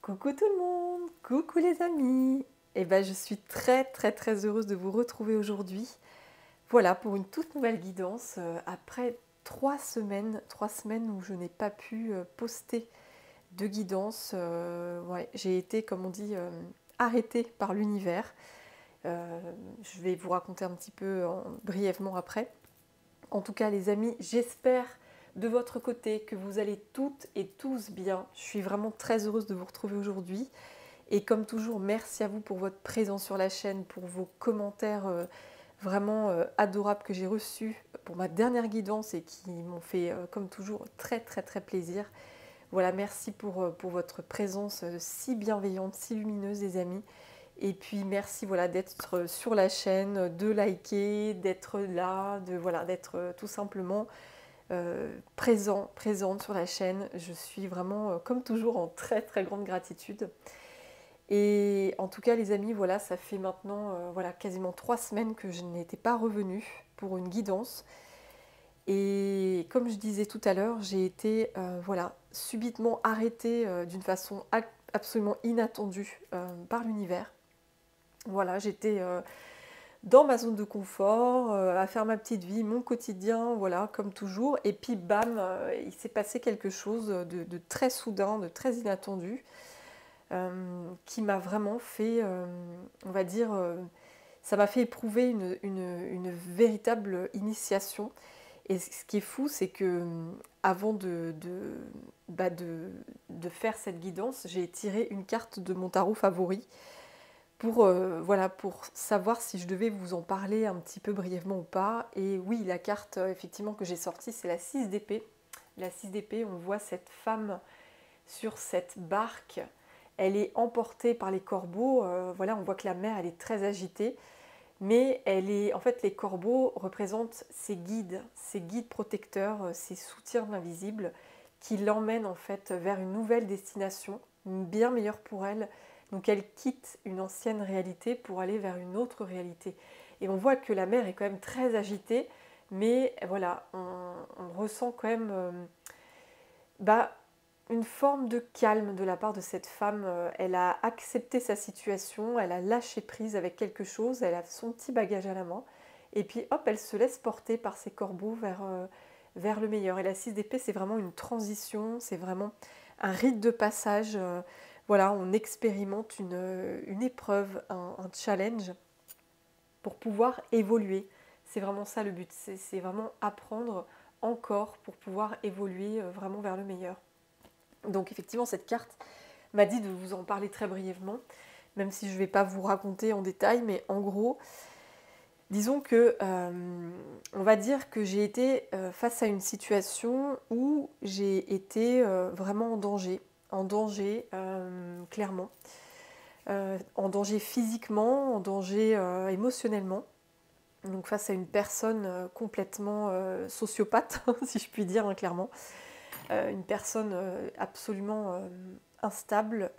Coucou tout le monde, coucou les amis. Je suis très heureuse de vous retrouver aujourd'hui. Voilà, pour une toute nouvelle guidance, après 3 semaines où je n'ai pas pu poster de guidance. Ouais, j'ai été, comme on dit, arrêtée par l'univers. Euh, je vais vous raconter un petit peu brièvement après. En tout cas, les amis, j'espère de votre côté que vous allez toutes et tous bien. Je suis vraiment très heureuse de vous retrouver aujourd'hui. Et comme toujours, merci à vous pour votre présence sur la chaîne, pour vos commentaires vraiment adorables que j'ai reçus pour ma dernière guidance et qui m'ont fait, comme toujours, très plaisir. Voilà, merci pour votre présence si bienveillante, si lumineuse, les amis. Et puis merci voilà, d'être sur la chaîne, de liker, d'être là, d'être tout simplement présente sur la chaîne. Je suis vraiment, comme toujours, en très grande gratitude. Et en tout cas, les amis, voilà, ça fait maintenant voilà, quasiment 3 semaines que je n'étais pas revenue pour une guidance. Et comme je disais tout à l'heure, j'ai été voilà, subitement arrêtée d'une façon absolument inattendue par l'univers. Voilà, j'étais dans ma zone de confort, à faire ma petite vie, mon quotidien, voilà, comme toujours. Et puis bam, il s'est passé quelque chose de très soudain, de très inattendu. Qui m'a vraiment fait, on va dire, ça m'a fait éprouver une véritable initiation. Et ce qui est fou, c'est que avant bah de faire cette guidance, j'ai tiré une carte de mon tarot favori pour, voilà, pour savoir si je devais vous en parler un petit peu brièvement ou pas. Et oui, la carte effectivement que j'ai sortie, c'est la 6 d'épée. La 6 d'épée, on voit cette femme sur cette barque. Elle est emportée par les corbeaux. Voilà, on voit que la mer, elle est très agitée. Mais en fait, les corbeaux représentent ses guides protecteurs, ses soutiens invisibles qui l'emmènent en fait vers une nouvelle destination, bien meilleure pour elle. Donc elle quitte une ancienne réalité pour aller vers une autre réalité. Et on voit que la mer est quand même très agitée, mais voilà, on ressent quand même bah, une forme de calme de la part de cette femme. Elle a accepté sa situation, elle a lâché prise avec quelque chose, elle a son petit bagage à la main, et puis hop, elle se laisse porter par ses corbeaux vers le meilleur. Et la 6 d'épée, c'est vraiment une transition, c'est vraiment un rite de passage. Voilà, on expérimente une épreuve, un challenge pour pouvoir évoluer. C'est vraiment ça le but, c'est vraiment apprendre encore pour pouvoir évoluer vraiment vers le meilleur. Donc effectivement, cette carte m'a dit de vous en parler très brièvement, même si je ne vais pas vous raconter en détail, mais en gros, disons que on va dire que j'ai été face à une situation où j'ai été vraiment en danger clairement, en danger physiquement, en danger émotionnellement. Donc face à une personne complètement sociopathe, si je puis dire hein, clairement. Une personne absolument instable,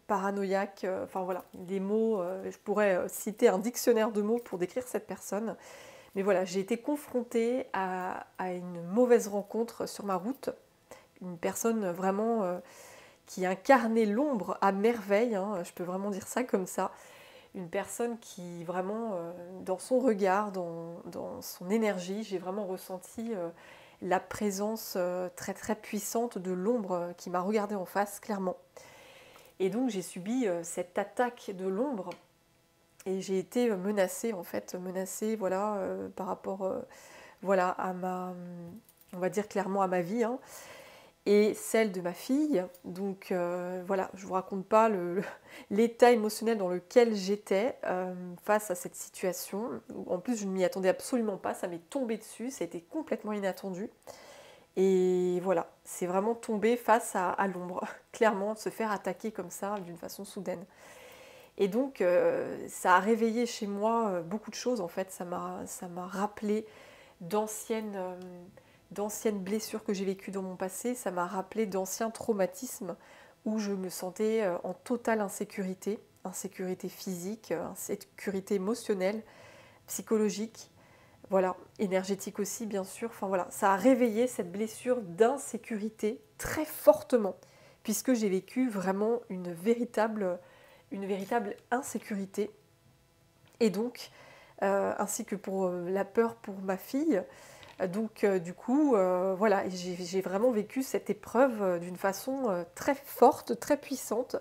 paranoïaque, enfin voilà, des mots, je pourrais citer un dictionnaire de mots pour décrire cette personne. Mais voilà, j'ai été confrontée à une mauvaise rencontre sur ma route, une personne vraiment qui incarnait l'ombre à merveille, hein, je peux vraiment dire ça comme ça, une personne qui vraiment, dans son regard, dans son énergie, j'ai vraiment ressenti la présence très puissante de l'ombre qui m'a regardée en face, clairement. Et donc j'ai subi cette attaque de l'ombre et j'ai été menacée, en fait, menacée voilà, par rapport voilà, à on va dire clairement à ma vie, hein, et celle de ma fille. Donc voilà, je ne vous raconte pas l'état émotionnel dans lequel j'étais face à cette situation. En plus, je ne m'y attendais absolument pas, ça m'est tombé dessus, ça a été complètement inattendu. Et voilà, c'est vraiment tombé face à l'ombre, clairement, se faire attaquer comme ça d'une façon soudaine. Et donc, ça a réveillé chez moi beaucoup de choses, en fait, ça m'a rappelé d'anciennes d'anciennes blessures que j'ai vécues dans mon passé, ça m'a rappelé d'anciens traumatismes où je me sentais en totale insécurité, insécurité physique, insécurité émotionnelle, psychologique, voilà, énergétique aussi bien sûr. Enfin voilà, ça a réveillé cette blessure d'insécurité très fortement puisque j'ai vécu vraiment une véritable insécurité. Et donc, ainsi que pour la peur pour ma fille. Donc, du coup, voilà, j'ai vraiment vécu cette épreuve d'une façon très forte, très puissante.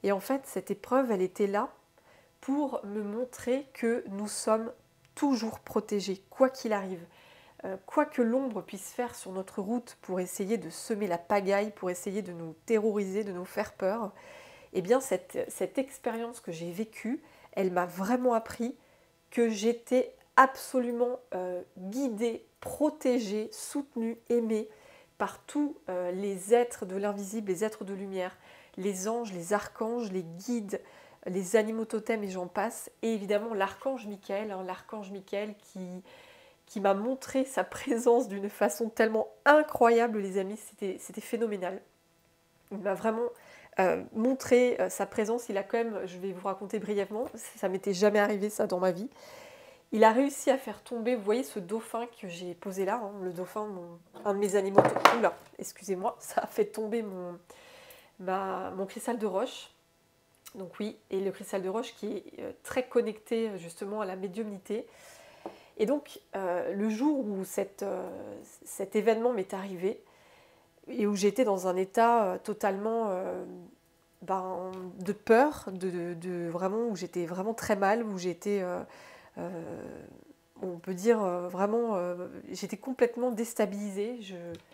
Et en fait, cette épreuve, elle était là pour me montrer que nous sommes toujours protégés, quoi qu'il arrive. Quoi que l'ombre puisse faire sur notre route pour essayer de semer la pagaille, pour essayer de nous terroriser, de nous faire peur, eh bien cette expérience que j'ai vécue, elle m'a vraiment appris que j'étais absolument guidée, protégée, soutenue, aimée par tous les êtres de l'invisible, les êtres de lumière, les anges, les archanges, les guides, les animaux totems et j'en passe, et évidemment l'archange Michael, l'archange Michael qui m'a montré sa présence d'une façon tellement incroyable, les amis, c'était phénoménal. Il m'a vraiment montré sa présence. Il a quand même, je vais vous raconter brièvement, ça m'était jamais arrivé ça dans ma vie. Il a réussi à faire tomber, vous voyez ce dauphin que j'ai posé là, le dauphin, un de mes animaux. Oula, excusez-moi, ça a fait tomber mon cristal de roche. Donc oui, et le cristal de roche qui est très connecté justement à la médiumnité. Et donc, le jour où cet événement m'est arrivé, et où j'étais dans un état totalement de peur, vraiment, où j'étais vraiment très mal, où j'étais, on peut dire vraiment, j'étais complètement déstabilisée,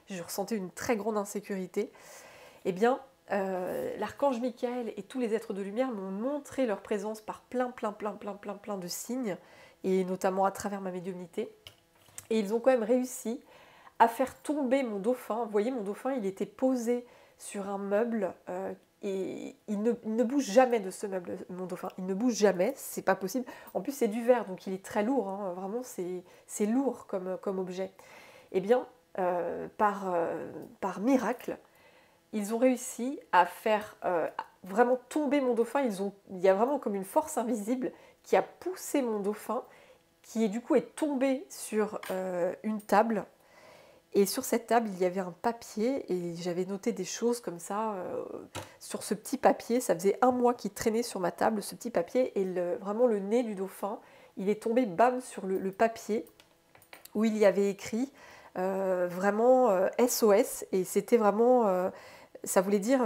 je ressentais une très grande insécurité. Eh bien, l'archange Michael et tous les êtres de lumière m'ont montré leur présence par plein de signes, et notamment à travers ma médiumnité. Et ils ont quand même réussi à faire tomber mon dauphin. Vous voyez, mon dauphin, il était posé sur un meuble et il ne bouge jamais de ce meuble, mon dauphin. Il ne bouge jamais, c'est pas possible. En plus, c'est du verre, donc il est très lourd. Vraiment, c'est lourd comme objet. Eh bien, par miracle, ils ont réussi à faire vraiment tomber mon dauphin. Il y a vraiment comme une force invisible qui a poussé mon dauphin, qui du coup est tombé sur une table. Et sur cette table, il y avait un papier et j'avais noté des choses comme ça sur ce petit papier. Ça faisait 1 mois qu'il traînait sur ma table, ce petit papier. Et vraiment le nez du dauphin, il est tombé bam sur le papier où il y avait écrit vraiment SOS. Et c'était vraiment... ça voulait dire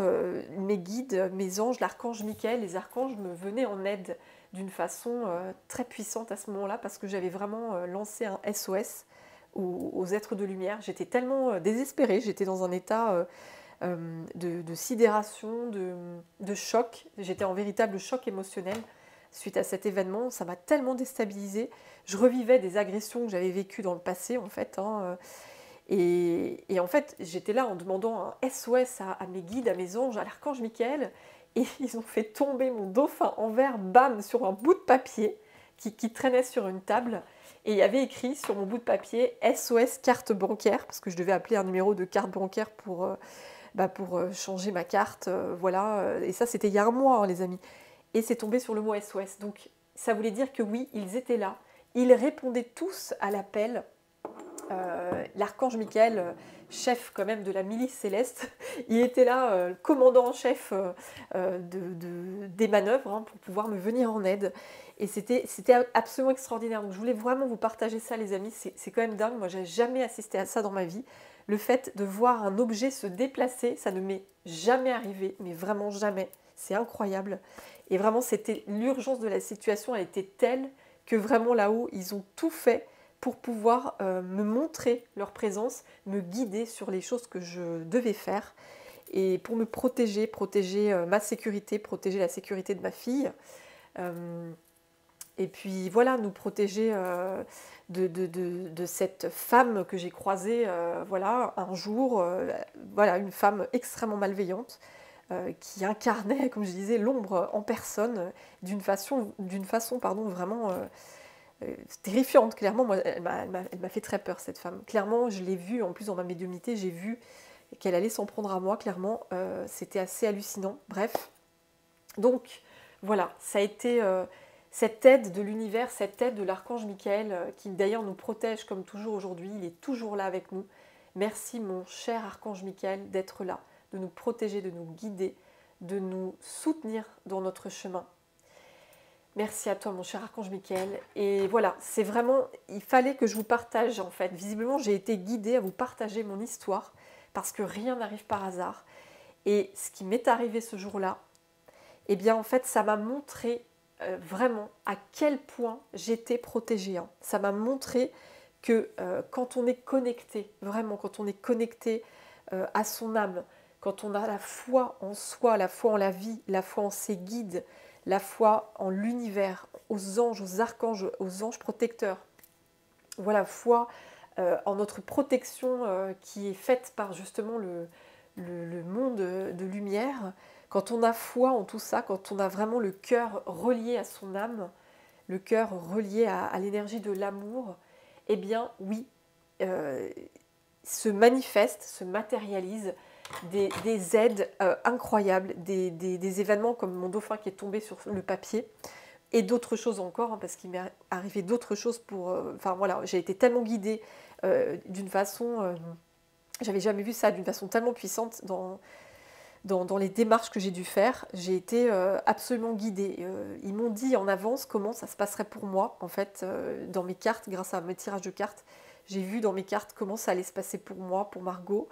mes guides, mes anges, l'archange Michael, les archanges me venaient en aide d'une façon très puissante à ce moment-là parce que j'avais vraiment lancé un SOS aux êtres de lumière. J'étais tellement désespérée, j'étais dans un état de sidération, de choc. J'étais en véritable choc émotionnel suite à cet événement. Ça m'a tellement déstabilisée. Je revivais des agressions que j'avais vécues dans le passé en fait. Et en fait, j'étais là en demandant un SOS à mes guides, à mes anges, à l'archange Michael, et ils ont fait tomber mon dauphin en verre, bam, sur un bout de papier qui traînait sur une table. Et il y avait écrit sur mon bout de papier SOS carte bancaire, parce que je devais appeler un numéro de carte bancaire pour changer ma carte. Voilà. Et ça, c'était il y a 1 mois, les amis. Et c'est tombé sur le mot SOS. Donc, ça voulait dire que oui, ils étaient là. Ils répondaient tous à l'appel. L'archange Michael, chef quand même de la milice céleste, il était là, commandant en chef des manœuvres pour pouvoir me venir en aide. Et c'était absolument extraordinaire. Donc je voulais vraiment vous partager ça, les amis. C'est quand même dingue. Moi, j'ai jamais assisté à ça dans ma vie. Le fait de voir un objet se déplacer, ça ne m'est jamais arrivé, mais vraiment jamais. C'est incroyable. Et vraiment, c'était l'urgence de la situation, elle était telle que vraiment là-haut, ils ont tout fait pour pouvoir me montrer leur présence, me guider sur les choses que je devais faire et pour me protéger ma sécurité, protéger la sécurité de ma fille. Et puis voilà, nous protéger de cette femme que j'ai croisée voilà, un jour, voilà, une femme extrêmement malveillante qui incarnait, comme je disais, l'ombre en personne d'une façon vraiment terrifiante. Clairement, moi, elle m'a fait très peur, cette femme. Clairement, je l'ai vue, en plus dans ma médiumnité, j'ai vu qu'elle allait s'en prendre à moi, clairement. C'était assez hallucinant. Bref. Donc, voilà, ça a été cette aide de l'univers, cette aide de l'archange Michael, qui d'ailleurs nous protège comme toujours aujourd'hui. Il est toujours là avec nous. Merci, mon cher archange Michael, d'être là, de nous protéger, de nous guider, de nous soutenir dans notre chemin. Merci à toi, mon cher Archange Michael. Et voilà, c'est vraiment, il fallait que je vous partage, en fait. Visiblement, j'ai été guidée à vous partager mon histoire, parce que rien n'arrive par hasard. Et ce qui m'est arrivé ce jour-là, eh bien, en fait, ça m'a montré vraiment à quel point j'étais protégée. Hein. Ça m'a montré que quand on est connecté, vraiment, quand on est connecté à son âme, quand on a la foi en soi, la foi en la vie, la foi en ses guides, la foi en l'univers, aux anges, aux archanges, aux anges protecteurs, voilà, foi en notre protection qui est faite par justement le monde de lumière. Quand on a foi en tout ça, quand on a vraiment le cœur relié à son âme, le cœur relié à l'énergie de l'amour, eh bien oui, se manifestent, se matérialisent des aides incroyables, des événements comme mon dauphin qui est tombé sur le papier, et d'autres choses encore, hein, parce qu'il m'est arrivé d'autres choses pour... Enfin voilà, j'ai été tellement guidée d'une façon... j'avais jamais vu ça d'une façon tellement puissante dans les démarches que j'ai dû faire. J'ai été absolument guidée. Ils m'ont dit en avance comment ça se passerait pour moi, en fait, dans mes cartes, grâce à mes tirages de cartes. J'ai vu dans mes cartes comment ça allait se passer pour moi, pour Margot.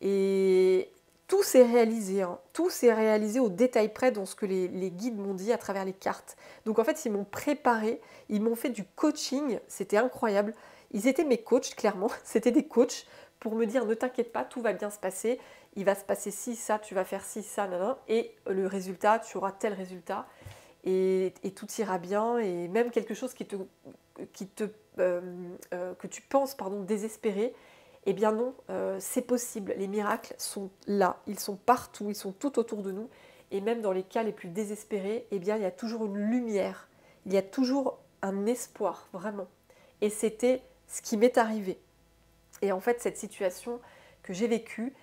Et tout s'est réalisé, hein. Tout s'est réalisé au détail près dans ce que les guides m'ont dit à travers les cartes. Donc en fait, ils m'ont préparé, ils m'ont fait du coaching, c'était incroyable. Ils étaient mes coachs, clairement, c'était des coachs pour me dire ne t'inquiète pas, tout va bien se passer, il va se passer ci, ça, tu vas faire ci, ça, nan, nan, et le résultat, tu auras tel résultat, et tout ira bien, et même quelque chose que tu penses désespéré, eh bien non, c'est possible. Les miracles sont là, ils sont partout, ils sont tout autour de nous. Et même dans les cas les plus désespérés, eh bien il y a toujours une lumière, il y a toujours un espoir, vraiment. Et c'était ce qui m'est arrivé. Et en fait, cette situation que j'ai vécue,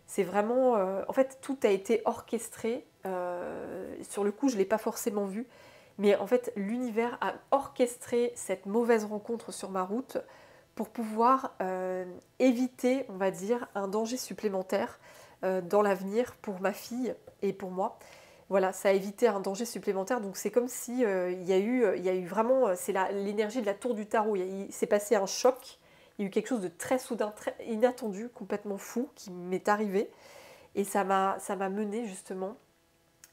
c'est vraiment... en fait, tout a été orchestré. Sur le coup, je ne l'ai pas forcément vu. Mais en fait, l'univers a orchestré cette mauvaise rencontre sur ma route pour pouvoir éviter, on va dire, un danger supplémentaire dans l'avenir pour ma fille et pour moi. Voilà, ça a évité un danger supplémentaire. Donc c'est comme si il y a eu vraiment, c'est l'énergie de la tour du tarot. Il s'est passé un choc, il y a eu quelque chose de très soudain, très inattendu, complètement fou qui m'est arrivé. Et ça m'a mené justement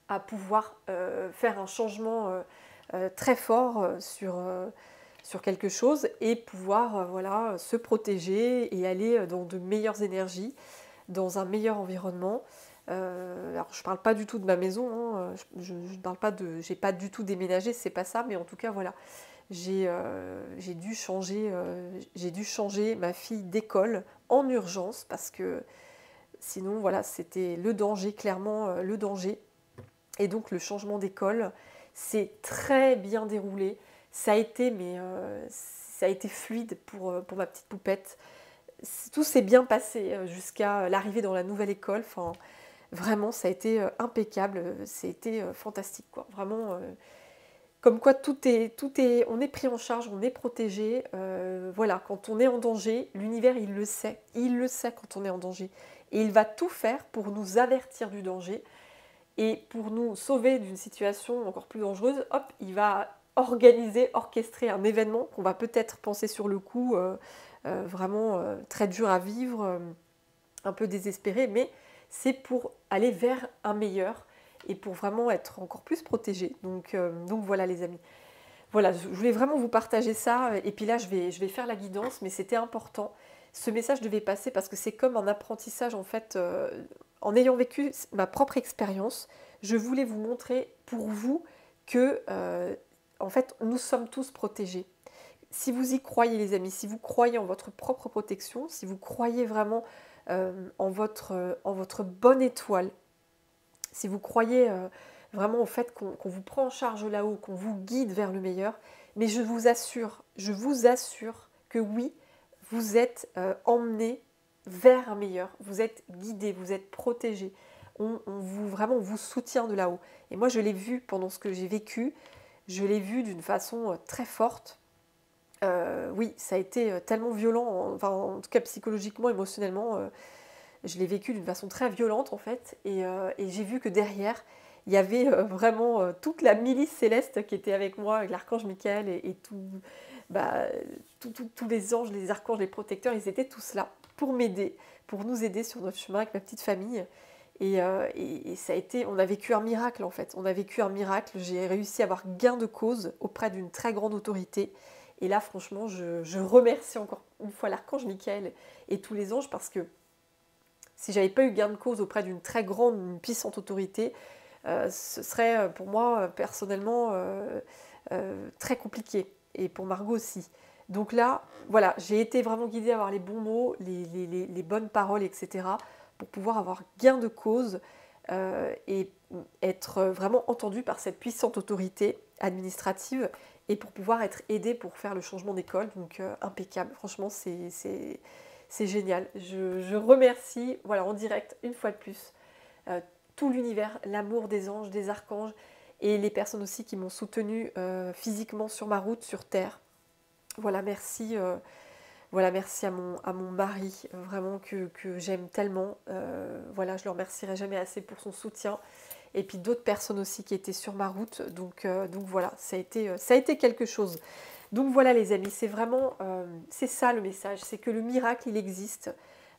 à pouvoir faire un changement très fort sur quelque chose et pouvoir voilà, se protéger et aller dans de meilleures énergies, dans un meilleur environnement. Alors je ne parle pas du tout de ma maison, hein, je ne parle pas de... J'ai pas du tout déménagé, c'est pas ça, mais en tout cas voilà, j'ai dû changer ma fille d'école en urgence parce que sinon voilà, c'était le danger, clairement le danger. Et donc le changement d'école s'est très bien déroulé. Ça a été, ça a été fluide pour ma petite poupette. Tout s'est bien passé jusqu'à l'arrivée dans la nouvelle école. Enfin, vraiment, ça a été impeccable. C'était fantastique, quoi. Vraiment, comme quoi on est pris en charge, on est protégé. Voilà, quand on est en danger, l'univers, il le sait. Il le sait quand on est en danger. Et il va tout faire pour nous avertir du danger. Et pour nous sauver d'une situation encore plus dangereuse, hop, il va orchestrer un événement qu'on va peut-être penser sur le coup, vraiment très dur à vivre, un peu désespéré, mais c'est pour aller vers un meilleur et pour vraiment être encore plus protégé. Donc voilà les amis. Voilà, je voulais vraiment vous partager ça. Et puis là, je vais faire la guidance, mais c'était important. Ce message devait passer parce que c'est comme un apprentissage en fait. En ayant vécu ma propre expérience, je voulais vous montrer pour vous que en fait, nous sommes tous protégés. Si vous y croyez les amis, si vous croyez en votre propre protection, si vous croyez vraiment en votre bonne étoile, si vous croyez vraiment au fait qu'on vous prend en charge là-haut, qu'on vous guide vers le meilleur, mais je vous assure que oui, vous êtes emmenés vers un meilleur, vous êtes guidés, vous êtes protégés. On vous soutient de là-haut. Et moi, je l'ai vu pendant ce que j'ai vécu, je l'ai vu d'une façon très forte. Oui, ça a été tellement violent, enfin, en tout cas psychologiquement, émotionnellement. je l'ai vécu d'une façon très violente en fait, et j'ai vu que derrière, il y avait vraiment toute la milice céleste qui était avec moi, avec l'archange Michael et tout, bah, tous les anges, les archanges, les protecteurs, ils étaient tous là pour m'aider, pour nous aider sur notre chemin avec ma petite famille. Et ça a été, on a vécu un miracle en fait, on a vécu un miracle, j'ai réussi à avoir gain de cause auprès d'une très grande autorité. Et là franchement, je remercie encore une fois l'archange Michael et tous les anges, parce que si j'avais pas eu gain de cause auprès d'une très grande, une puissante autorité, ce serait pour moi personnellement très compliqué, et pour Margot aussi. Donc là, voilà, j'ai été vraiment guidée à avoir les bons mots, les bonnes paroles, etc., pour pouvoir avoir gain de cause et être vraiment entendue par cette puissante autorité administrative, et pour pouvoir être aidée pour faire le changement d'école. Donc impeccable, franchement c'est génial. Je remercie, voilà, en direct, une fois de plus, tout l'univers, l'amour des anges, des archanges, et les personnes aussi qui m'ont soutenue physiquement sur ma route, sur Terre. Voilà, merci à mon mari, vraiment que j'aime tellement. Voilà, je le remercierai jamais assez pour son soutien. Et puis d'autres personnes aussi qui étaient sur ma route. Donc voilà, ça a été quelque chose. Donc voilà les amis, c'est vraiment, c'est ça le message, c'est que le miracle, il existe.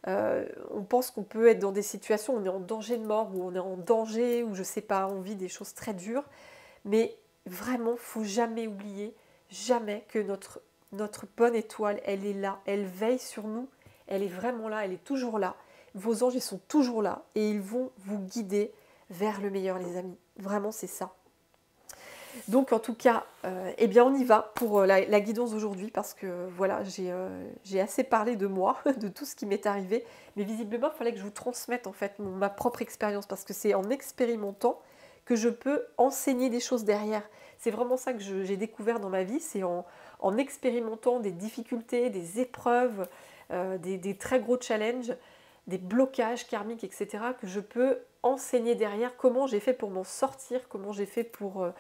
On pense qu'on peut être dans des situations où on est en danger de mort, où on est en danger, où je sais pas, on vit des choses très dures. Mais vraiment, il ne faut jamais oublier, jamais, que notre bonne étoile, elle est là, elle veille sur nous, elle est vraiment là, elle est toujours là. Vos anges, ils sont toujours là et ils vont vous guider vers le meilleur, les amis. Vraiment, c'est ça. Donc, en tout cas, eh bien, on y va pour la guidance d'aujourd'hui, parce que voilà, j'ai assez parlé de moi, de tout ce qui m'est arrivé, mais visiblement, il fallait que je vous transmette en fait ma propre expérience, parce que c'est en expérimentant que je peux enseigner des choses derrière. C'est vraiment ça que j'ai découvert dans ma vie, c'est en expérimentant des difficultés, des épreuves, des très gros challenges, des blocages karmiques, etc., que je peux enseigner derrière comment j'ai fait pour m'en sortir, comment j'ai fait pour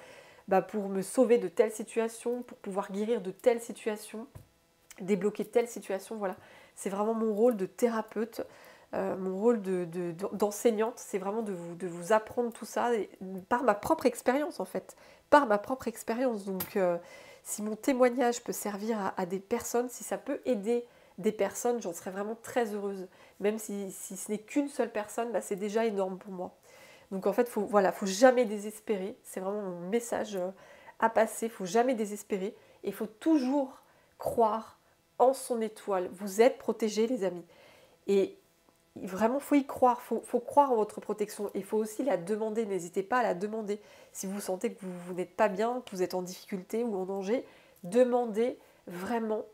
me sauver de telle situation, pour pouvoir guérir de telle situation, débloquer telle situation. Voilà, c'est vraiment mon rôle de thérapeute, mon rôle d'enseignante, c'est vraiment de vous apprendre tout ça par ma propre expérience en fait, par ma propre expérience. Donc si mon témoignage peut servir à des personnes, si ça peut aider des personnes, j'en serais vraiment très heureuse. Même si ce n'est qu'une seule personne, c'est déjà énorme pour moi. Donc en fait, faut jamais désespérer. C'est vraiment mon message à passer. Il ne faut jamais désespérer. Et il faut toujours croire en son étoile. Vous êtes protégés, les amis. Et vraiment, il faut y croire. Il faut croire en votre protection. Et il faut aussi la demander. N'hésitez pas à la demander. Si vous sentez que vous n'êtes pas bien, que vous êtes en difficulté ou en danger, demandez vraiment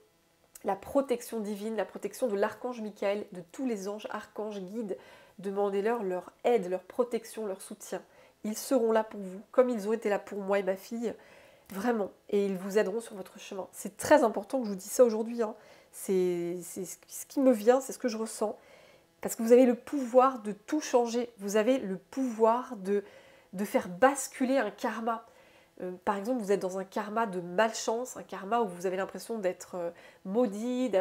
la protection divine, la protection de l'archange Michael, de tous les anges, archanges, guides. Demandez-leur leur aide, leur protection, leur soutien. Ils seront là pour vous, comme ils ont été là pour moi et ma fille, vraiment. Et ils vous aideront sur votre chemin. C'est très important que je vous dise ça aujourd'hui. Hein. C'est ce qui me vient, c'est ce que je ressens. Parce que vous avez le pouvoir de tout changer. Vous avez le pouvoir de faire basculer un karma. Par exemple, vous êtes dans un karma de malchance, un karma où vous avez l'impression d'être maudit,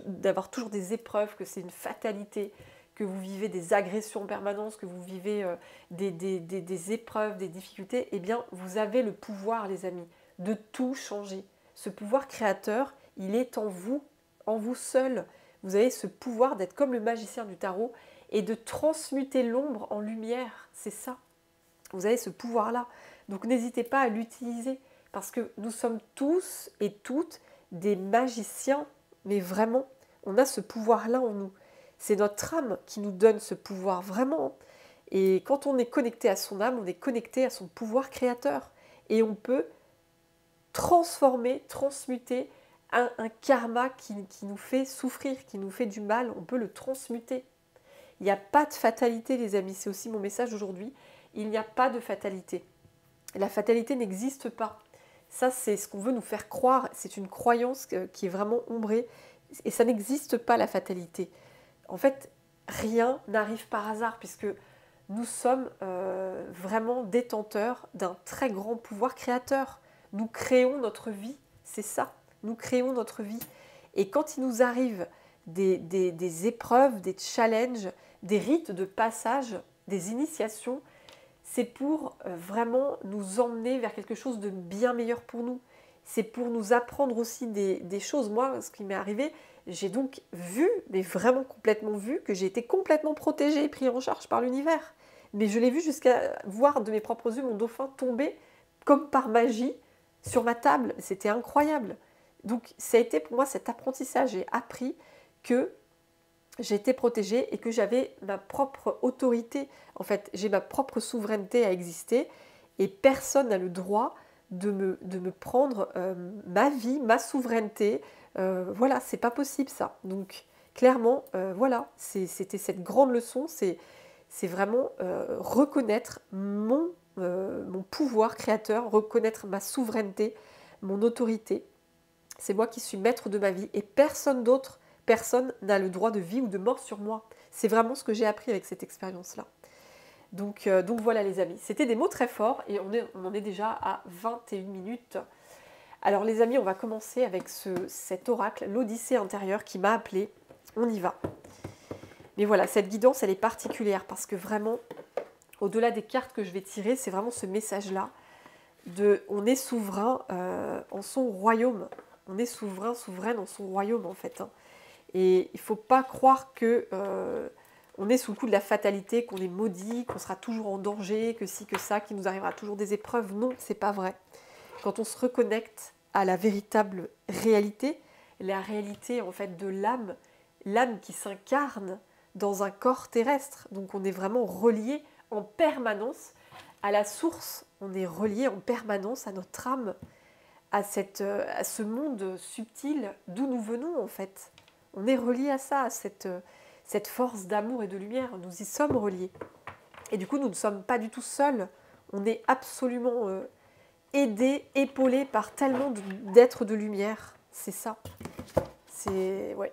d'avoir toujours des épreuves, que c'est une fatalité, que vous vivez des agressions en permanence, que vous vivez des épreuves, des difficultés. Eh bien, vous avez le pouvoir, les amis, de tout changer. Ce pouvoir créateur, il est en vous seul. Vous avez ce pouvoir d'être comme le magicien du tarot et de transmuter l'ombre en lumière. C'est ça. Vous avez ce pouvoir-là. Donc n'hésitez pas à l'utiliser, parce que nous sommes tous et toutes des magiciens, mais vraiment, on a ce pouvoir-là en nous. C'est notre âme qui nous donne ce pouvoir, vraiment. Et quand on est connecté à son âme, on est connecté à son pouvoir créateur. Et on peut transformer, transmuter un karma qui nous fait souffrir, qui nous fait du mal. On peut le transmuter. Il n'y a pas de fatalité, les amis. C'est aussi mon message aujourd'hui. Il n'y a pas de fatalité. La fatalité n'existe pas. Ça, c'est ce qu'on veut nous faire croire. C'est une croyance qui est vraiment ombrée. Et ça n'existe pas, la fatalité. En fait, rien n'arrive par hasard, puisque nous sommes vraiment détenteurs d'un très grand pouvoir créateur. Nous créons notre vie, c'est ça. Nous créons notre vie. Et quand il nous arrive des épreuves, des challenges, des rites de passage, des initiations. C'est pour vraiment nous emmener vers quelque chose de bien meilleur pour nous. C'est pour nous apprendre aussi des choses. Moi, ce qui m'est arrivé, j'ai donc vu, mais vraiment complètement vu, que j'ai été complètement protégée et prise en charge par l'univers. Mais je l'ai vu jusqu'à voir de mes propres yeux mon dauphin tomber comme par magie sur ma table. C'était incroyable. Donc ça a été pour moi cet apprentissage. J'ai appris que j'étais protégée et que j'avais ma propre autorité. En fait, j'ai ma propre souveraineté à exister et personne n'a le droit de me prendre ma vie, ma souveraineté. Voilà, c'est pas possible ça. Donc, clairement, voilà, c'était cette grande leçon. C'est vraiment reconnaître mon pouvoir créateur, reconnaître ma souveraineté, mon autorité. C'est moi qui suis maître de ma vie et personne d'autre. Personne n'a le droit de vie ou de mort sur moi. C'est vraiment ce que j'ai appris avec cette expérience-là. Donc voilà les amis, c'était des mots très forts et on en est déjà à 21 minutes. Alors les amis, on va commencer avec cet oracle, l'Odyssée intérieure qui m'a appelée. On y va. Mais voilà, cette guidance, elle est particulière parce que vraiment, au-delà des cartes que je vais tirer, c'est vraiment ce message-là de on est souverain en son royaume. On est souverain, souveraine en son royaume en fait. Et il ne faut pas croire que on est sous le coup de la fatalité, qu'on est maudit, qu'on sera toujours en danger, que ci, que ça, qu'il nous arrivera toujours des épreuves. Non, c'est pas vrai. Quand on se reconnecte à la véritable réalité, la réalité en fait de l'âme qui s'incarne dans un corps terrestre. Donc on est vraiment relié en permanence à la source. On est relié en permanence à notre âme, à ce monde subtil d'où nous venons en fait. On est relié à ça, à cette force d'amour et de lumière. Nous y sommes reliés. Et du coup, nous ne sommes pas du tout seuls. On est absolument aidés, épaulés par tellement d'êtres de lumière. C'est ça. C'est... ouais.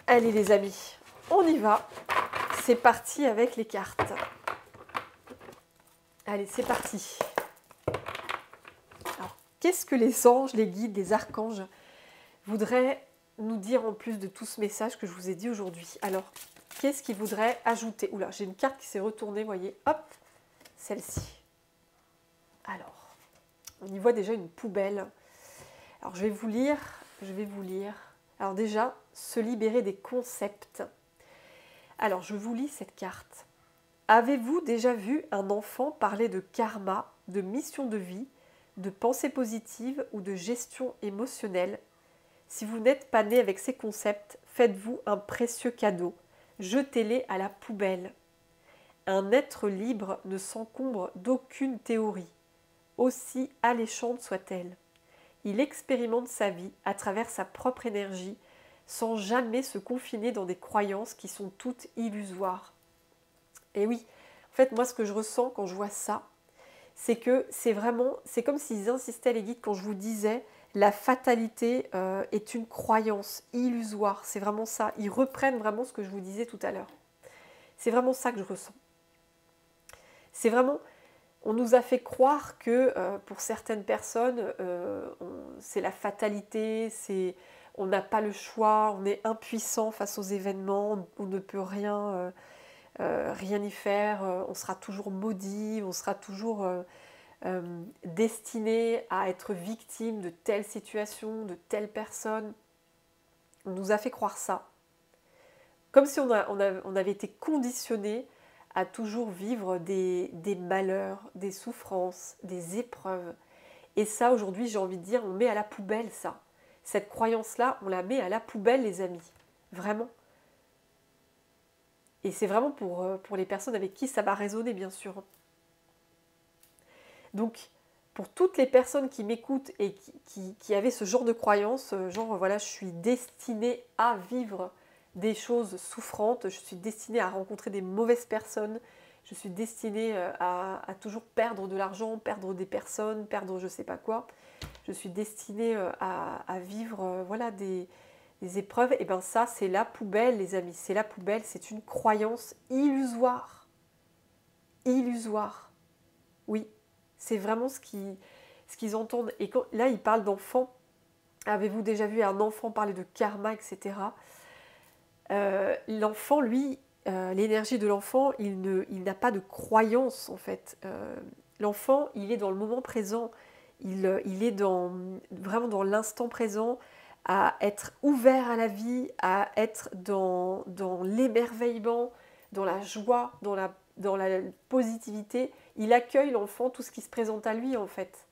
Allez les amis, on y va. C'est parti avec les cartes. Allez, c'est parti. Alors, qu'est-ce que les anges, les guides, les archanges voudraient nous dire en plus de tout ce message que je vous ai dit aujourd'hui? Alors, qu'est-ce qu'ils voudraient ajouter? Oula, j'ai une carte qui s'est retournée, voyez, hop, celle-ci. Alors, on y voit déjà une poubelle. Alors, je vais vous lire. Alors déjà, se libérer des concepts. Alors, je vous lis cette carte. Avez-vous déjà vu un enfant parler de karma, de mission de vie, de pensée positive ou de gestion émotionnelle? Si vous n'êtes pas né avec ces concepts, faites-vous un précieux cadeau. Jetez-les à la poubelle. Un être libre ne s'encombre d'aucune théorie, aussi alléchante soit-elle. Il expérimente sa vie à travers sa propre énergie, sans jamais se confiner dans des croyances qui sont toutes illusoires. Et oui, en fait, moi, ce que je ressens quand je vois ça, c'est que c'est comme s'ils insistaient, les guides, quand je vous disais, la fatalité est une croyance illusoire. C'est vraiment ça. Ils reprennent vraiment ce que je vous disais tout à l'heure. C'est vraiment ça que je ressens. C'est vraiment... On nous a fait croire que pour certaines personnes, c'est la fatalité, on n'a pas le choix, on est impuissant face aux événements, on ne peut rien y faire, on sera toujours maudit, on sera toujours destiné à être victime de telle situation, de telle personne. On nous a fait croire ça. Comme si on avait été conditionné à toujours vivre des malheurs, des souffrances, des épreuves. Et ça, aujourd'hui, j'ai envie de dire, on met à la poubelle ça. Cette croyance-là, on la met à la poubelle, les amis. Vraiment. Et c'est vraiment pour les personnes avec qui ça va résonner, bien sûr. Donc, pour toutes les personnes qui m'écoutent et qui avaient ce genre de croyance, genre, voilà, je suis destinée à vivre des choses souffrantes, je suis destinée à rencontrer des mauvaises personnes, je suis destinée à toujours perdre de l'argent, perdre des personnes, perdre je ne sais pas quoi. Je suis destinée à vivre voilà, des épreuves. Et bien ça, c'est la poubelle, les amis. C'est la poubelle, c'est une croyance illusoire. Illusoire. Oui, c'est vraiment ce qu'ils entendent. Et là, ils parlent d'enfants. Avez-vous déjà vu un enfant parler de karma, etc. L'enfant, lui, l'énergie de l'enfant, il n'a pas de croyance en fait. L'enfant, il est dans le moment présent, il est vraiment dans l'instant présent, à être ouvert à la vie, à être dans l'émerveillement, dans la joie, dans la positivité. Il accueille l'enfant, tout ce qui se présente à lui en fait.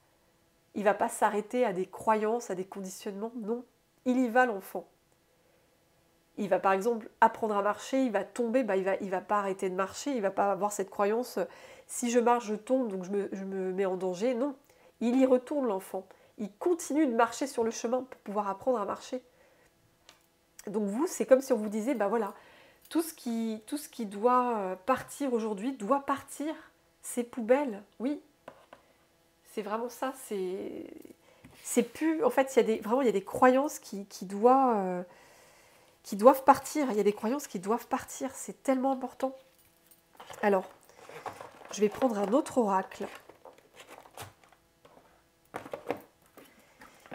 Il ne va pas s'arrêter à des croyances, à des conditionnements, non. Il y va l'enfant. Il va par exemple apprendre à marcher, il va tomber, il va pas arrêter de marcher, il va pas avoir cette croyance si je marche, je tombe, donc je me mets en danger. Non, il y retourne l'enfant. Il continue de marcher sur le chemin pour pouvoir apprendre à marcher. Donc vous, c'est comme si on vous disait, voilà, tout ce qui doit partir aujourd'hui doit partir. Ces poubelles, oui, c'est vraiment ça. C'est plus, en fait, il y a des croyances qui doivent partir. Il y a des croyances qui doivent partir. C'est tellement important. Alors, je vais prendre un autre oracle.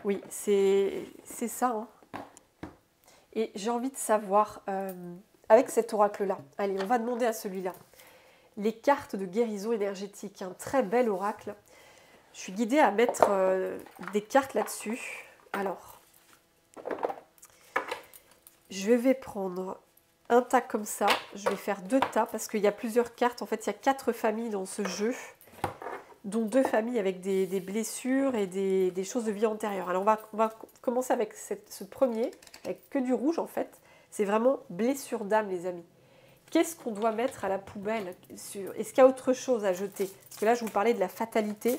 Oui, c'est ça. Hein. Et j'ai envie de savoir, avec cet oracle-là, allez, on va demander à celui-là, les cartes de guérison énergétique. Un très bel oracle. Je suis guidée à mettre des cartes là-dessus. Alors, je vais prendre un tas comme ça. Je vais faire 2 tas parce qu'il y a plusieurs cartes. En fait, il y a 4 familles dans ce jeu, dont 2 familles avec des blessures et des choses de vie antérieure. Alors, on va commencer avec ce premier, avec que du rouge en fait. C'est vraiment blessure d'âme, les amis. Qu'est-ce qu'on doit mettre à la poubelle? Est-ce qu'il y a autre chose à jeter? Parce que là, je vous parlais de la fatalité,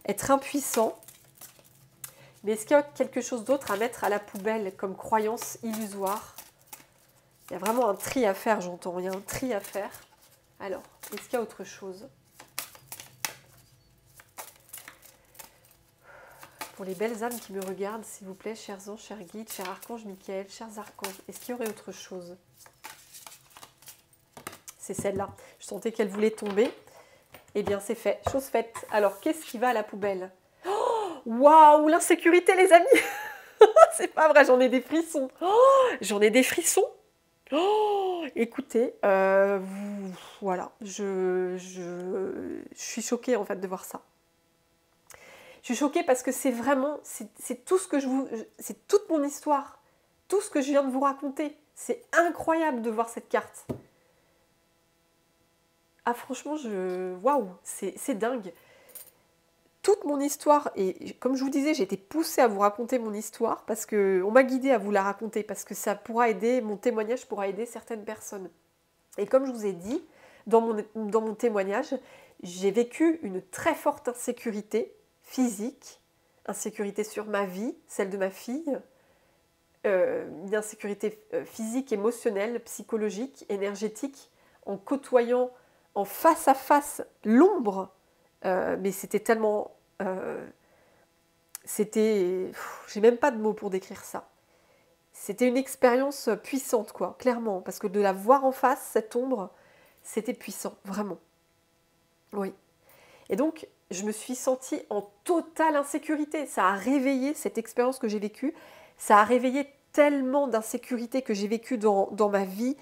être impuissant. Mais est-ce qu'il y a quelque chose d'autre à mettre à la poubelle comme croyance illusoire? Il y a vraiment un tri à faire, j'entends. Il y a un tri à faire. Alors, est-ce qu'il y a autre chose? Pour les belles âmes qui me regardent, s'il vous plaît, chers anges, chers guides, chers archanges Michael, chers archanges, est-ce qu'il y aurait autre chose? C'est celle-là. Je sentais qu'elle voulait tomber. Eh bien, c'est fait. Chose faite. Alors, qu'est-ce qui va à la poubelle? Waouh, l'insécurité, les amis. C'est pas vrai, j'en ai des frissons. J'en ai des frissons. Écoutez, voilà, je suis choquée en fait de voir ça. Je suis choquée parce que c'est vraiment, c'est tout ce que c'est toute mon histoire, tout ce que je viens de vous raconter. C'est incroyable de voir cette carte. Ah franchement, waouh, c'est dingue. Toute mon histoire, et comme je vous disais, j'ai été poussée à vous raconter mon histoire parce qu'on m'a guidée à vous la raconter, parce que ça pourra aider, mon témoignage pourra aider certaines personnes. Et comme je vous ai dit, dans mon témoignage, j'ai vécu une très forte insécurité physique, insécurité sur ma vie, celle de ma fille, une insécurité physique, émotionnelle, psychologique, énergétique, en côtoyant en face à face l'ombre. Mais c'était tellement... j'ai même pas de mots pour décrire ça. C'était une expérience puissante, quoi, clairement. Parce que de la voir en face, cette ombre, c'était puissant, vraiment. Oui. Et donc, je me suis sentie en totale insécurité. Ça a réveillé cette expérience que j'ai vécue. Ça a réveillé tellement d'insécurité que j'ai vécue dans ma vie.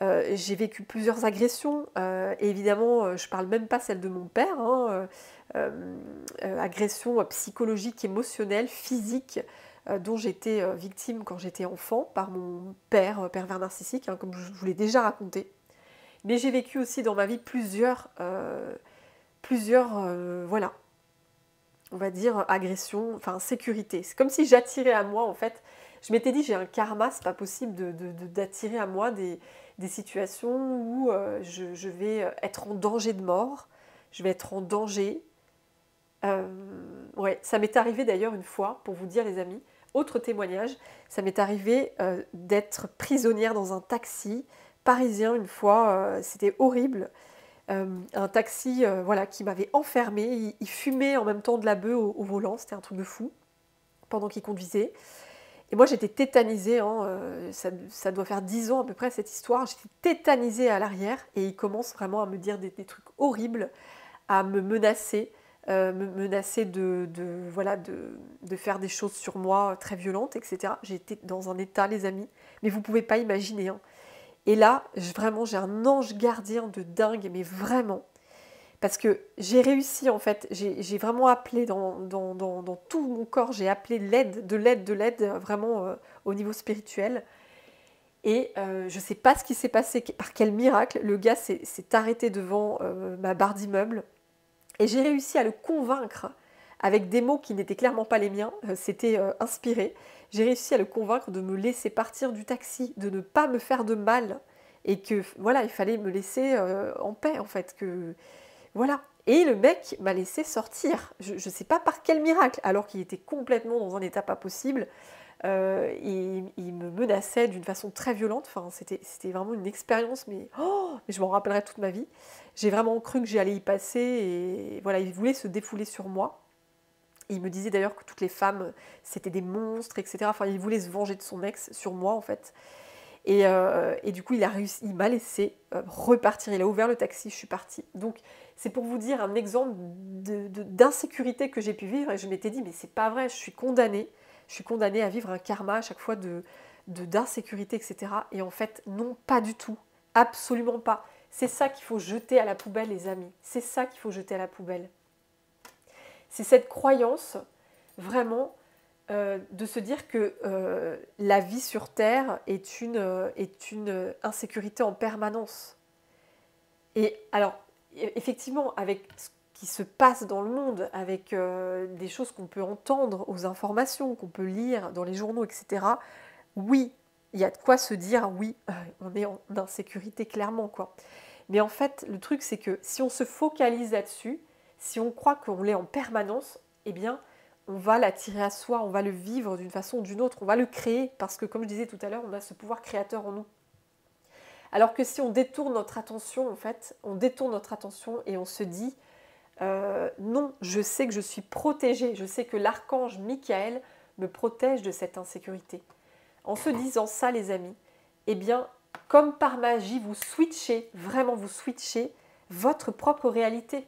J'ai vécu plusieurs agressions. Et évidemment, je ne parle même pas celle de mon père. Hein, agressions psychologiques, émotionnelles, physiques, dont j'étais victime quand j'étais enfant par mon père, pervers narcissique, hein, comme je vous l'ai déjà raconté. Mais j'ai vécu aussi dans ma vie plusieurs voilà, on va dire agressions, enfin sécurité. C'est comme si j'attirais à moi, en fait, je m'étais dit j'ai un karma, c'est pas possible d'attirer à moi des situations où je vais être en danger de mort, je vais être en danger. Ouais, ça m'est arrivé d'ailleurs une fois, pour vous dire les amis, autre témoignage, ça m'est arrivé d'être prisonnière dans un taxi parisien une fois, c'était horrible. Un taxi voilà, qui m'avait enfermée, il fumait en même temps de la beuh au volant, c'était un truc de fou, pendant qu'il conduisait. Et moi j'étais tétanisée, hein, ça doit faire 10 ans à peu près cette histoire, j'étais tétanisée à l'arrière et il commence vraiment à me dire des trucs horribles, à me menacer, me menaçait voilà, de faire des choses sur moi très violentes, etc. J'ai été dans un état, les amis, mais vous ne pouvez pas imaginer, hein. Et là, vraiment, j'ai un ange gardien de dingue, mais vraiment. Parce que j'ai réussi, en fait, j'ai vraiment appelé dans tout mon corps, j'ai appelé l'aide, vraiment au niveau spirituel. Et je ne sais pas ce qui s'est passé, par quel miracle, le gars s'est arrêté devant ma barre d'immeuble. Et j'ai réussi à le convaincre, avec des mots qui n'étaient clairement pas les miens, c'était inspiré. J'ai réussi à le convaincre de me laisser partir du taxi, de ne pas me faire de mal. Et que, voilà, il fallait me laisser en paix, en fait. Voilà. Et le mec m'a laissé sortir. Je ne sais pas par quel miracle, alors qu'il était complètement dans un état pas possible. Il me menaçait d'une façon très violente. Enfin, c'était vraiment une expérience, mais je m'en rappellerai toute ma vie. J'ai vraiment cru que j'allais y passer. Et voilà, il voulait se défouler sur moi. Il me disait d'ailleurs que toutes les femmes, c'était des monstres, etc. Enfin, il voulait se venger de son ex sur moi, en fait. Et du coup, il m'a laissé repartir. Il a ouvert le taxi, je suis partie. Donc, c'est pour vous dire un exemple d'insécurité que j'ai pu vivre. Et je m'étais dit, mais c'est pas vrai, je suis condamnée. Je suis condamnée à vivre un karma à chaque fois d'insécurité, etc. Et en fait, non, pas du tout. Absolument pas. C'est ça qu'il faut jeter à la poubelle, les amis. C'est ça qu'il faut jeter à la poubelle. C'est cette croyance, vraiment, de se dire que la vie sur Terre est une insécurité en permanence. Et alors, effectivement, avec ce qui se passe dans le monde, avec des choses qu'on peut entendre aux informations, qu'on peut lire dans les journaux, etc., oui, il y a de quoi se dire, oui, on est en insécurité, clairement, quoi. Mais en fait, le truc, c'est que si on se focalise là-dessus, si on croit qu'on l'est en permanence, eh bien, on va l'attirer à soi, on va le vivre d'une façon ou d'une autre, on va le créer, parce que comme je disais tout à l'heure, on a ce pouvoir créateur en nous. Alors que si on détourne notre attention, en fait, on détourne notre attention et on se dit non, je sais que je suis protégée, je sais que l'archange Michael me protège de cette insécurité. En se disant ça, les amis, eh bien, comme par magie, vous switchez, vraiment vous switchez votre propre réalité.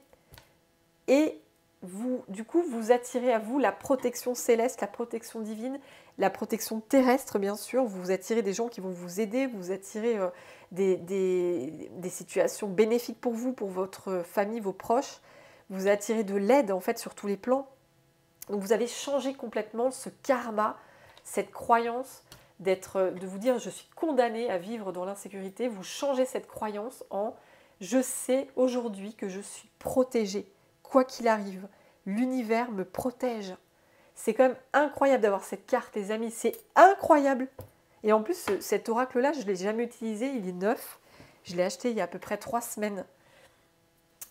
Et vous, du coup, vous attirez à vous la protection céleste, la protection divine, la protection terrestre, bien sûr. Vous attirez des gens qui vont vous aider, vous attirez des situations bénéfiques pour vous, pour votre famille, vos proches. Vous attirez de l'aide, en fait, sur tous les plans. Donc, vous avez changé complètement ce karma, cette croyance de vous dire « je suis condamnée à vivre dans l'insécurité ». Vous changez cette croyance en « je sais aujourd'hui que je suis protégée ». Quoi qu'il arrive, l'univers me protège. C'est quand même incroyable d'avoir cette carte, les amis. C'est incroyable. Et en plus, cet oracle-là, je ne l'ai jamais utilisé. Il est neuf. Je l'ai acheté il y a à peu près 3 semaines.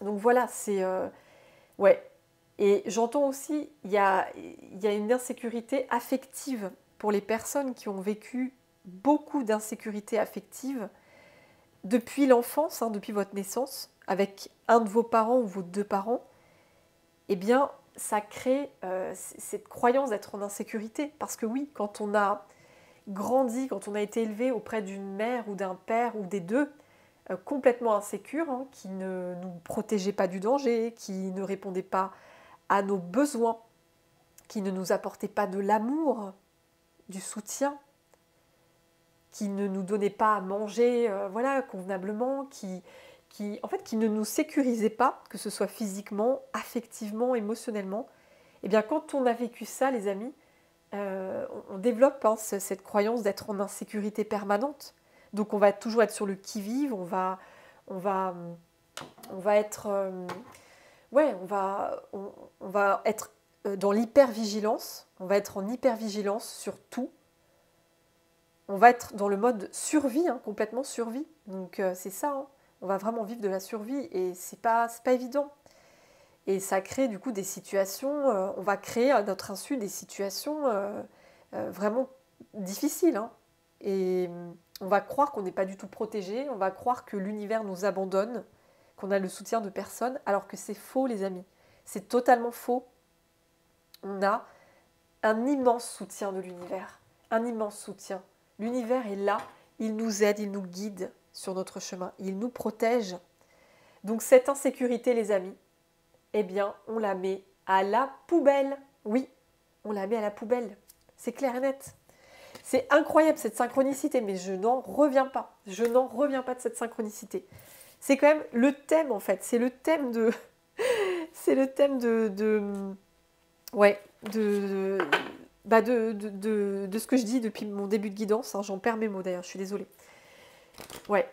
Donc voilà, c'est... ouais. Et j'entends aussi, il y a une insécurité affective pour les personnes qui ont vécu beaucoup d'insécurité affective depuis l'enfance, hein, depuis votre naissance, avec un de vos parents ou vos 2 parents. Eh bien, ça crée cette croyance d'être en insécurité. Parce que oui, quand on a grandi, quand on a été élevé auprès d'une mère ou d'un père ou des deux, complètement insécure, hein, qui ne nous protégeait pas du danger, qui ne répondait pas à nos besoins, qui ne nous apportait pas de l'amour, du soutien, qui ne nous donnait pas à manger voilà, convenablement, en fait, qui ne nous sécurisait pas, que ce soit physiquement, affectivement, émotionnellement. Eh bien, quand on a vécu ça, les amis, on développe cette croyance d'être en insécurité permanente. Donc, on va toujours être sur le qui-vive, on va être, on va être dans l'hypervigilance, on va être en hypervigilance sur tout. On va être dans le mode survie, hein, complètement survie. Donc, c'est ça, hein. On va vraiment vivre de la survie et c'est pas évident. Et ça crée du coup des situations, on va créer à notre insu des situations vraiment difficiles, hein. Et on va croire qu'on n'est pas du tout protégé, on va croire que l'univers nous abandonne, qu'on a le soutien de personne, alors que c'est faux, les amis. C'est totalement faux. On a un immense soutien de l'univers, un immense soutien. L'univers est là, il nous aide, il nous guide sur notre chemin, il nous protège. Donc cette insécurité, les amis, eh bien, on la met à la poubelle. Oui, on la met à la poubelle. C'est clair et net. C'est incroyable cette synchronicité, mais je n'en reviens pas. Je n'en reviens pas de cette synchronicité. C'est quand même le thème, en fait. C'est le thème de... c'est le thème ouais, de ce que je dis depuis mon début de guidance. Hein. J'en perds mes mots d'ailleurs, je suis désolée. Ouais.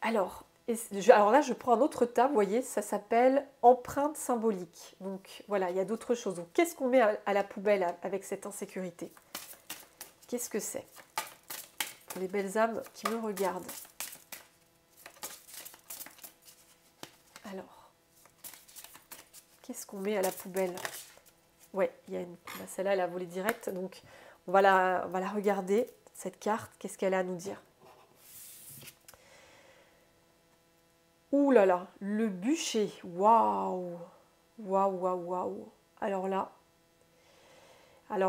Alors là, je prends un autre tas, vous voyez, ça s'appelle empreinte symbolique. Donc voilà, il y a d'autres choses. Donc qu'est-ce qu'on met à la poubelle avec cette insécurité? Qu'est-ce que c'est? Pour les belles âmes qui me regardent. Alors, qu'est-ce qu'on met à la poubelle? Ouais, il y a une... celle-là, elle a volé direct. Donc, on va la regarder, cette carte. Qu'est-ce qu'elle a à nous dire? Ouh là là, le bûcher. Waouh! Waouh, waouh, waouh. Alors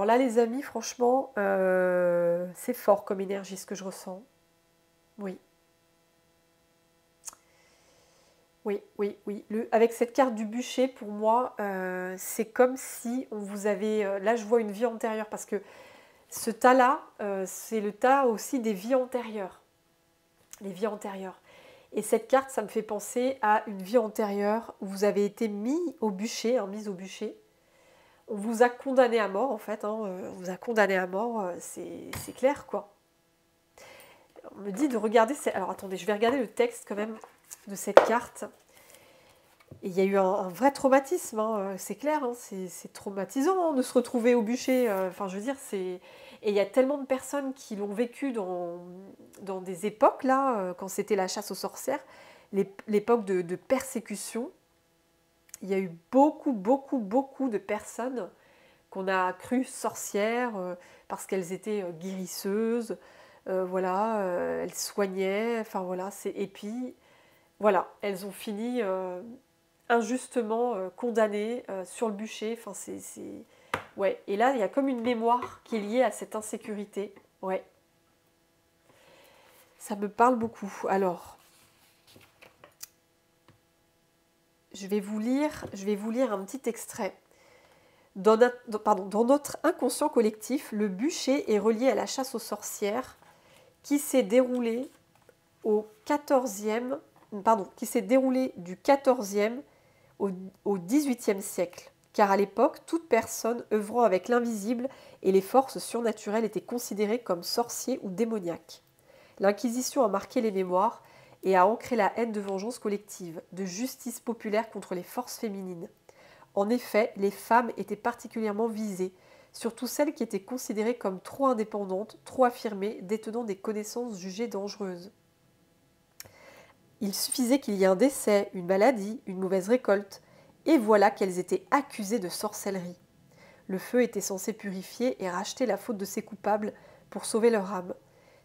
là, les amis, franchement, c'est fort comme énergie, ce que je ressens. Oui. Oui, oui, oui. Avec cette carte du bûcher, pour moi, c'est comme si on vous avait... là, je vois une vie antérieure, parce que ce tas-là, c'est le tas aussi des vies antérieures. Les vies antérieures. Et cette carte, ça me fait penser à une vie antérieure où vous avez été mis au bûcher, mise au bûcher. On vous a condamné à mort, en fait. On vous a condamné à mort, c'est clair, quoi. On me dit de regarder... Alors, attendez, je vais regarder le texte, quand même, de cette carte. Et il y a eu un vrai traumatisme, hein, c'est clair, hein, c'est traumatisant de se retrouver au bûcher. Enfin, je veux dire, c'est... Et il y a tellement de personnes qui l'ont vécu dans des époques, là, quand c'était la chasse aux sorcières, l'époque de persécution. Il y a eu beaucoup, beaucoup, beaucoup de personnes qu'on a crues sorcières parce qu'elles étaient guérisseuses, voilà, elles soignaient, enfin voilà. Et puis, voilà, elles ont fini injustement condamnées sur le bûcher. Enfin, ouais. Et là, il y a comme une mémoire qui est liée à cette insécurité. Ouais. Ça me parle beaucoup. Alors, je vais vous lire un petit extrait. Dans notre inconscient collectif, le bûcher est relié à la chasse aux sorcières qui s'est déroulée qui s'est déroulée du XIVe au XVIIIe siècle. Car à l'époque, toute personne œuvrant avec l'invisible et les forces surnaturelles était considérée comme sorcier ou démoniaque. L'Inquisition a marqué les mémoires et a ancré la haine de vengeance collective, de justice populaire contre les forces féminines. En effet, les femmes étaient particulièrement visées, surtout celles qui étaient considérées comme trop indépendantes, trop affirmées, détenant des connaissances jugées dangereuses. Il suffisait qu'il y ait un décès, une maladie, une mauvaise récolte, et voilà qu'elles étaient accusées de sorcellerie. Le feu était censé purifier et racheter la faute de ses coupables pour sauver leur âme.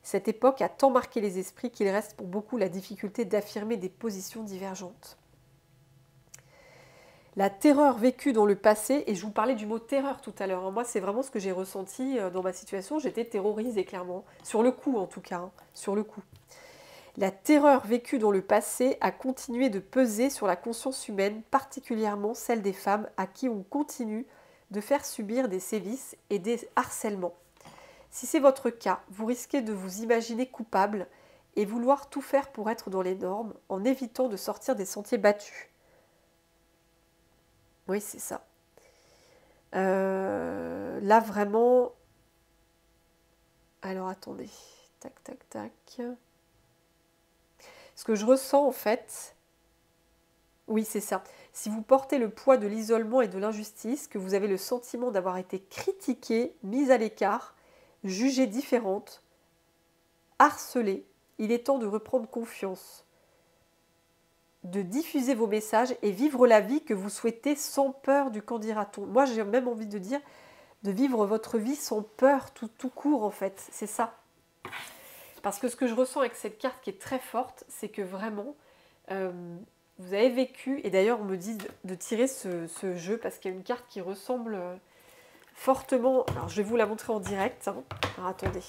Cette époque a tant marqué les esprits qu'il reste pour beaucoup la difficulté d'affirmer des positions divergentes. La terreur vécue dans le passé, et je vous parlais du mot terreur tout à l'heure, moi c'est vraiment ce que j'ai ressenti dans ma situation, j'étais terrorisée clairement, sur le coup en tout cas, sur le coup. La terreur vécue dans le passé a continué de peser sur la conscience humaine, particulièrement celle des femmes à qui on continue de faire subir des sévices et des harcèlements. Si c'est votre cas, vous risquez de vous imaginer coupable et vouloir tout faire pour être dans les normes en évitant de sortir des sentiers battus. Oui, c'est ça. Là, vraiment... Alors, attendez. Tac, tac, tac. Ce que je ressens, en fait... Oui, c'est ça. Si vous portez le poids de l'isolement et de l'injustice, que vous avez le sentiment d'avoir été critiquée, mise à l'écart, jugée différente, harcelée, il est temps de reprendre confiance, de diffuser vos messages et vivre la vie que vous souhaitez sans peur du qu'en dira-t-on. Moi, j'ai même envie de dire de vivre votre vie sans peur, tout court en fait, c'est ça. Parce que ce que je ressens avec cette carte qui est très forte, c'est que vraiment, vous avez vécu, et d'ailleurs on me dit de tirer ce jeu parce qu'il y a une carte qui ressemble fortement, alors je vais vous la montrer en direct, hein. Alors attendez.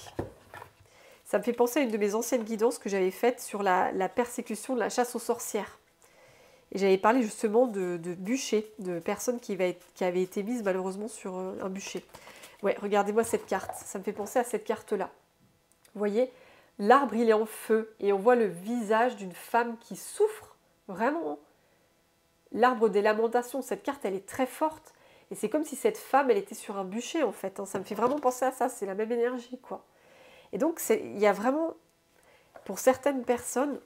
Ça me fait penser à une de mes anciennes guidances que j'avais faites sur la persécution de la chasse aux sorcières. Et j'avais parlé justement de bûcher, de personnes qui avaient été mises malheureusement sur un bûcher. Ouais, regardez-moi cette carte, ça me fait penser à cette carte-là. Vous voyez, l'arbre il est en feu et on voit le visage d'une femme qui souffre, vraiment. L'arbre des lamentations, cette carte elle est très forte. Et c'est comme si cette femme elle était sur un bûcher en fait. Hein. Ça me fait vraiment penser à ça, c'est la même énergie quoi. Et donc il y a vraiment, pour certaines personnes,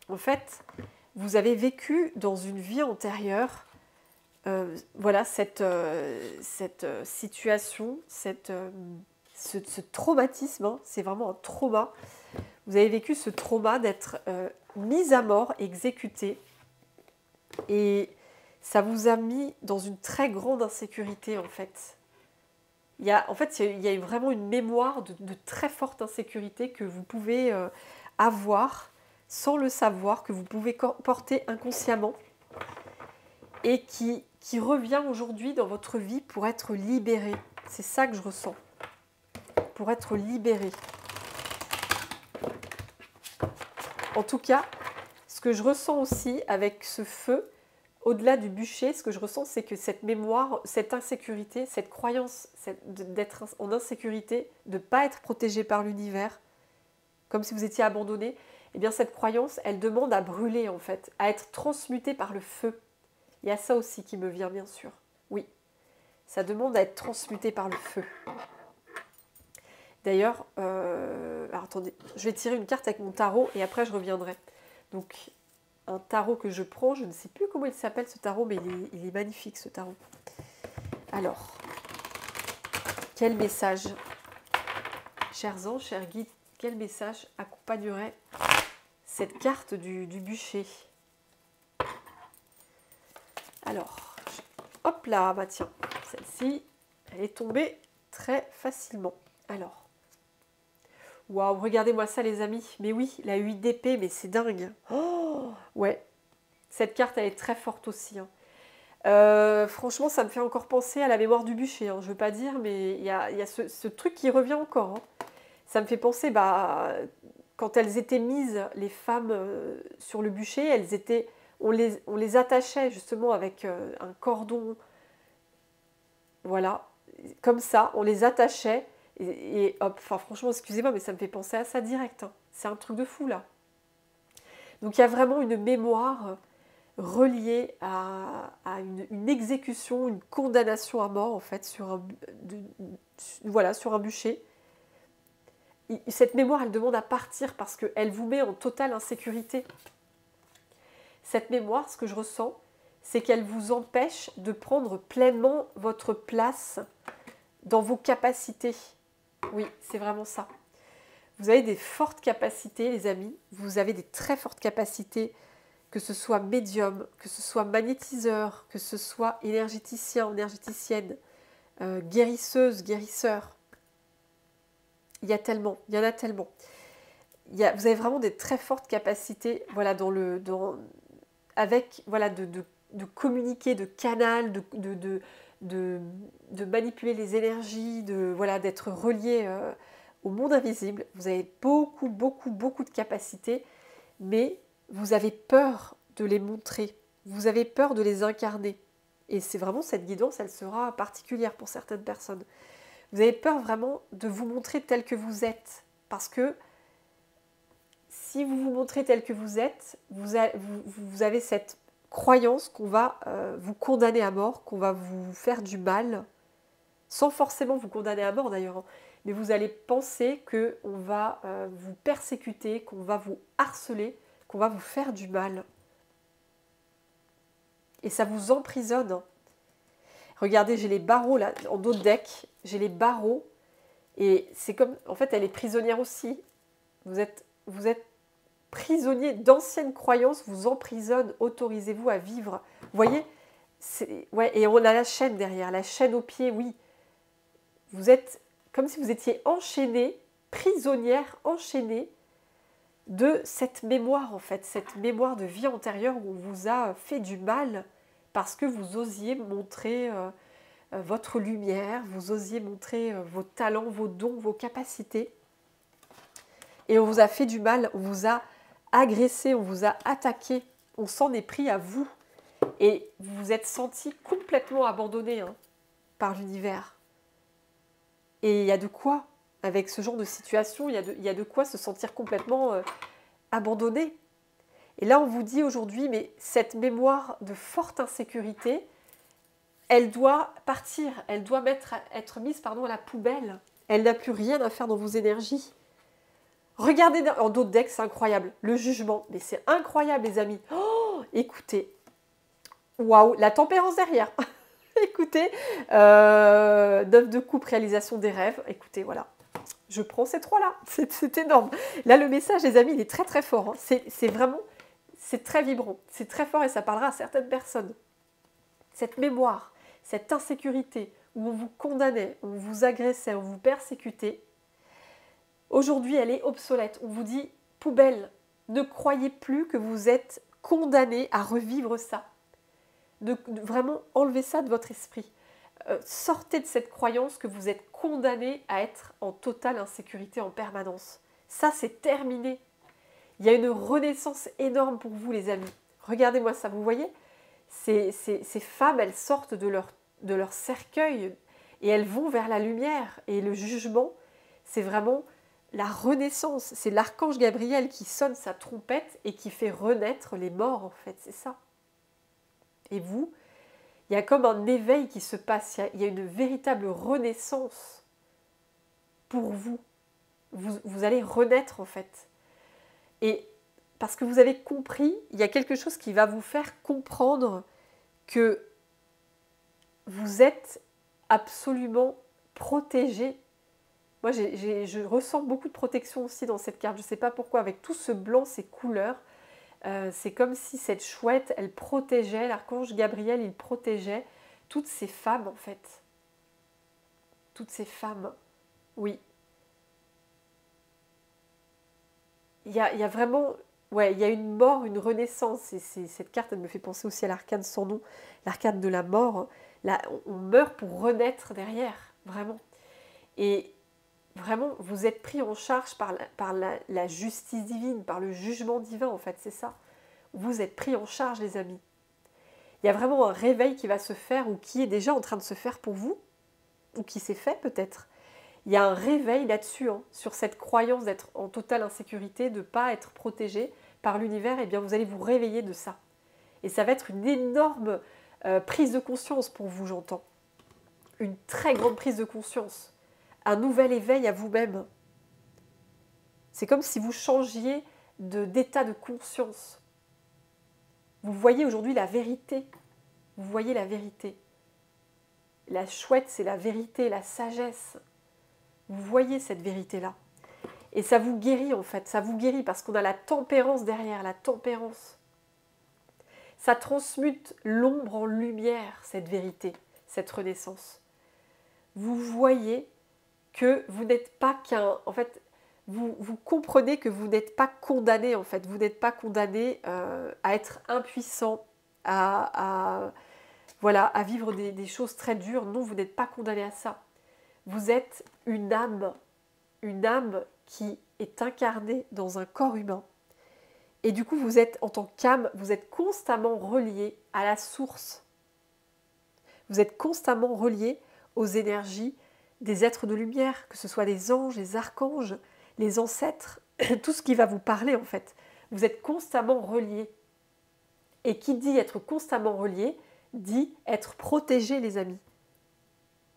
en fait, vous avez vécu dans une vie antérieure, voilà, cette situation, ce traumatisme, hein, c'est vraiment un trauma. Vous avez vécu ce trauma d'être mis à mort, exécuté, et ça vous a mis dans une très grande insécurité en fait. Il y a vraiment une mémoire de très forte insécurité que vous pouvez avoir sans le savoir, que vous pouvez porter inconsciemment et qui revient aujourd'hui dans votre vie pour être libéré. C'est ça que je ressens. Pour être libéré. En tout cas, ce que je ressens aussi avec ce feu, au-delà du bûcher, ce que je ressens, c'est que cette mémoire, cette insécurité, cette croyance d'être en insécurité, de ne pas être protégé par l'univers, comme si vous étiez abandonné, eh bien cette croyance, elle demande à brûler en fait, à être transmutée par le feu. Il y a ça aussi qui me vient bien sûr. Oui, ça demande à être transmuté par le feu. D'ailleurs, alors attendez, je vais tirer une carte avec mon tarot et après je reviendrai. Donc, un tarot que je prends, je ne sais plus comment il s'appelle ce tarot, mais il est magnifique ce tarot. Alors, quel message, chers anges, chers guides, quel message accompagnerait cette carte du bûcher? Alors, hop là, bah tiens, celle-ci, elle est tombée très facilement. Alors, waouh, regardez-moi ça les amis, mais oui, la 8 d'épée, mais c'est dingue. Oh, ouais, cette carte, elle est très forte aussi. Hein. Franchement, ça me fait encore penser à la mémoire du bûcher, hein, je ne veux pas dire, mais il y a ce truc qui revient encore. Hein. Ça me fait penser, quand elles étaient mises, les femmes, sur le bûcher, on les attachait justement avec un cordon, voilà, comme ça, on les attachait, et hop, enfin franchement, excusez-moi, mais ça me fait penser à ça direct. Hein. C'est un truc de fou, là. Donc il y a vraiment une mémoire reliée à une exécution, une condamnation à mort, en fait, sur un bûcher. Cette mémoire, elle demande à partir parce qu'elle vous met en totale insécurité. Cette mémoire, ce que je ressens, c'est qu'elle vous empêche de prendre pleinement votre place dans vos capacités. Oui, c'est vraiment ça. Vous avez des fortes capacités, les amis. Vous avez des très fortes capacités, que ce soit médium, que ce soit magnétiseur, que ce soit énergéticien, énergéticienne, guérisseuse, guérisseur. Il y en a tellement. Vous avez vraiment des très fortes capacités, voilà, avec voilà, de communiquer, de canal, de manipuler les énergies, voilà, d'être relié au monde invisible. Vous avez beaucoup de capacités, mais vous avez peur de les montrer. Vous avez peur de les incarner. Et c'est vraiment cette guidance, elle sera particulière pour certaines personnes. Vous avez peur vraiment de vous montrer tel que vous êtes. Parce que si vous vous montrez tel que vous êtes, vous avez cette croyance qu'on va vous condamner à mort, qu'on va vous faire du mal, sans forcément vous condamner à mort d'ailleurs, hein, mais vous allez penser qu'on va vous persécuter, qu'on va vous harceler, qu'on va vous faire du mal. Et ça vous emprisonne. Hein. Regardez, j'ai les barreaux là, en dos de deck, j'ai les barreaux, et c'est comme, en fait, elle est prisonnière aussi. Vous êtes prisonnier d'anciennes croyances, vous emprisonne, autorisez-vous à vivre. Vous voyez, ouais, et on a la chaîne derrière, la chaîne au pied, oui. Vous êtes comme si vous étiez enchaîné, prisonnière, enchaînée de cette mémoire, en fait, cette mémoire de vie antérieure où on vous a fait du mal parce que vous osiez montrer votre lumière, vous osiez montrer vos talents, vos dons, vos capacités. Et on vous a fait du mal, on vous a agressé, on vous a attaqué On s'en est pris à vous. Et vous vous êtes senti complètement abandonné hein, par l'univers. Et il y a de quoi, avec ce genre de situation, il y a de quoi se sentir complètement abandonné. Et là, on vous dit aujourd'hui, mais cette mémoire de forte insécurité, elle doit partir, elle doit être mise à la poubelle. Elle n'a plus rien à faire dans vos énergies. Regardez en d'autres decks, c'est incroyable. Le jugement, mais c'est incroyable les amis. Oh, écoutez, waouh, la tempérance derrière. Écoutez, 9 de coupe, réalisation des rêves. Écoutez, voilà. Je prends ces trois-là. C'est énorme. Là, le message, les amis, il est très très fort. Hein. C'est vraiment, c'est très vibrant. C'est très fort et ça parlera à certaines personnes. Cette mémoire, cette insécurité où on vous condamnait, on vous agressait, on vous persécutait, aujourd'hui, elle est obsolète. On vous dit, poubelle, ne croyez plus que vous êtes condamné à revivre ça. De vraiment enlever ça de votre esprit. Sortez de cette croyance que vous êtes condamné à être en totale insécurité en permanence. Ça, c'est terminé. Il y a une renaissance énorme pour vous, les amis. Regardez-moi ça, vous voyez ces femmes, elles sortent de leur cercueil et elles vont vers la lumière. Et le jugement, c'est vraiment la renaissance. C'est l'archange Gabriel qui sonne sa trompette et qui fait renaître les morts, en fait. C'est ça. Et vous, il y a comme un éveil qui se passe, il y a une véritable renaissance pour vous. Vous allez renaître en fait. Et parce que vous avez compris, il y a quelque chose qui va vous faire comprendre que vous êtes absolument protégé. Moi, je ressens beaucoup de protection aussi dans cette carte. Je ne sais pas pourquoi, avec tout ce blanc, ces couleurs. C'est comme si cette chouette, elle protégeait, l'archange Gabriel, il protégeait toutes ces femmes en fait. Toutes ces femmes, oui. Il y a vraiment, ouais, il y a une mort, une renaissance. Et cette carte, elle me fait penser aussi à l'arcane sans nom, l'arcane de la mort. Là, on meurt pour renaître derrière, vraiment. Et vraiment, vous êtes pris en charge par la justice divine, par le jugement divin en fait, c'est ça. Vous êtes pris en charge, les amis. Il y a vraiment un réveil qui va se faire ou qui est déjà en train de se faire pour vous, ou qui s'est fait peut-être. Il y a un réveil là-dessus, hein, sur cette croyance d'être en totale insécurité, de ne pas être protégé par l'univers. Eh bien, vous allez vous réveiller de ça. Et ça va être une énorme prise de conscience pour vous, j'entends. Une très grande prise de conscience. Un nouvel éveil à vous-même. C'est comme si vous changiez d'état de conscience. Vous voyez aujourd'hui la vérité. Vous voyez la vérité. La chouette, c'est la vérité, la sagesse. Vous voyez cette vérité-là. Et ça vous guérit en fait. Ça vous guérit parce qu'on a la tempérance derrière, la tempérance. Ça transmute l'ombre en lumière, cette vérité, cette renaissance. Vous voyez que vous n'êtes pas qu'un... En fait, vous comprenez que vous n'êtes pas condamné, en fait. Vous n'êtes pas condamné à être impuissant, à vivre des choses très dures. Non, vous n'êtes pas condamné à ça. Vous êtes une âme qui est incarnée dans un corps humain. Et du coup, vous êtes, en tant qu'âme, vous êtes constamment relié à la source. Vous êtes constamment relié aux énergies des êtres de lumière, que ce soit les anges, les archanges, les ancêtres, tout ce qui va vous parler en fait. Vous êtes constamment relié. Et qui dit être constamment relié, dit être protégé, les amis.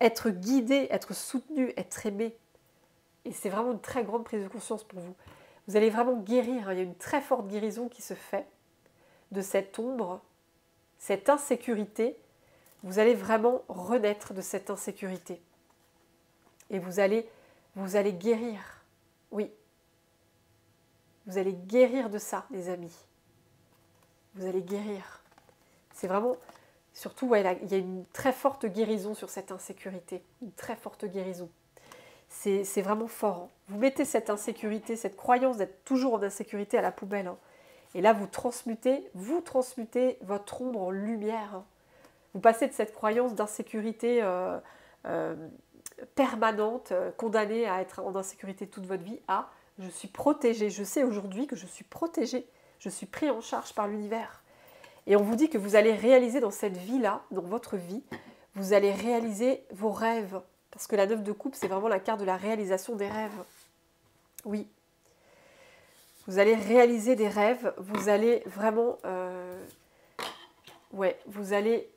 Être guidé, être soutenu, être aimé. Et c'est vraiment une très grande prise de conscience pour vous. Vous allez vraiment guérir, hein. Il y a une très forte guérison qui se fait de cette ombre, cette insécurité. Vous allez vraiment renaître de cette insécurité. Et vous allez guérir. Oui. Vous allez guérir de ça, les amis. Vous allez guérir. C'est vraiment... Surtout, ouais, il y a une très forte guérison sur cette insécurité. Une très forte guérison. C'est vraiment fort. Hein. Vous mettez cette insécurité, cette croyance d'être toujours en insécurité à la poubelle. Hein. Et là, vous transmutez votre ombre en lumière. Hein. Vous passez de cette croyance d'insécurité permanente, condamnée à être en insécurité toute votre vie, à je suis protégée. Je sais aujourd'hui que je suis protégée. Je suis pris en charge par l'univers. Et on vous dit que vous allez réaliser dans cette vie-là, dans votre vie, vous allez réaliser vos rêves. Parce que la 9 de coupe, c'est vraiment la carte de la réalisation des rêves. Oui. Vous allez réaliser des rêves, vous allez vraiment... ouais, vous allez...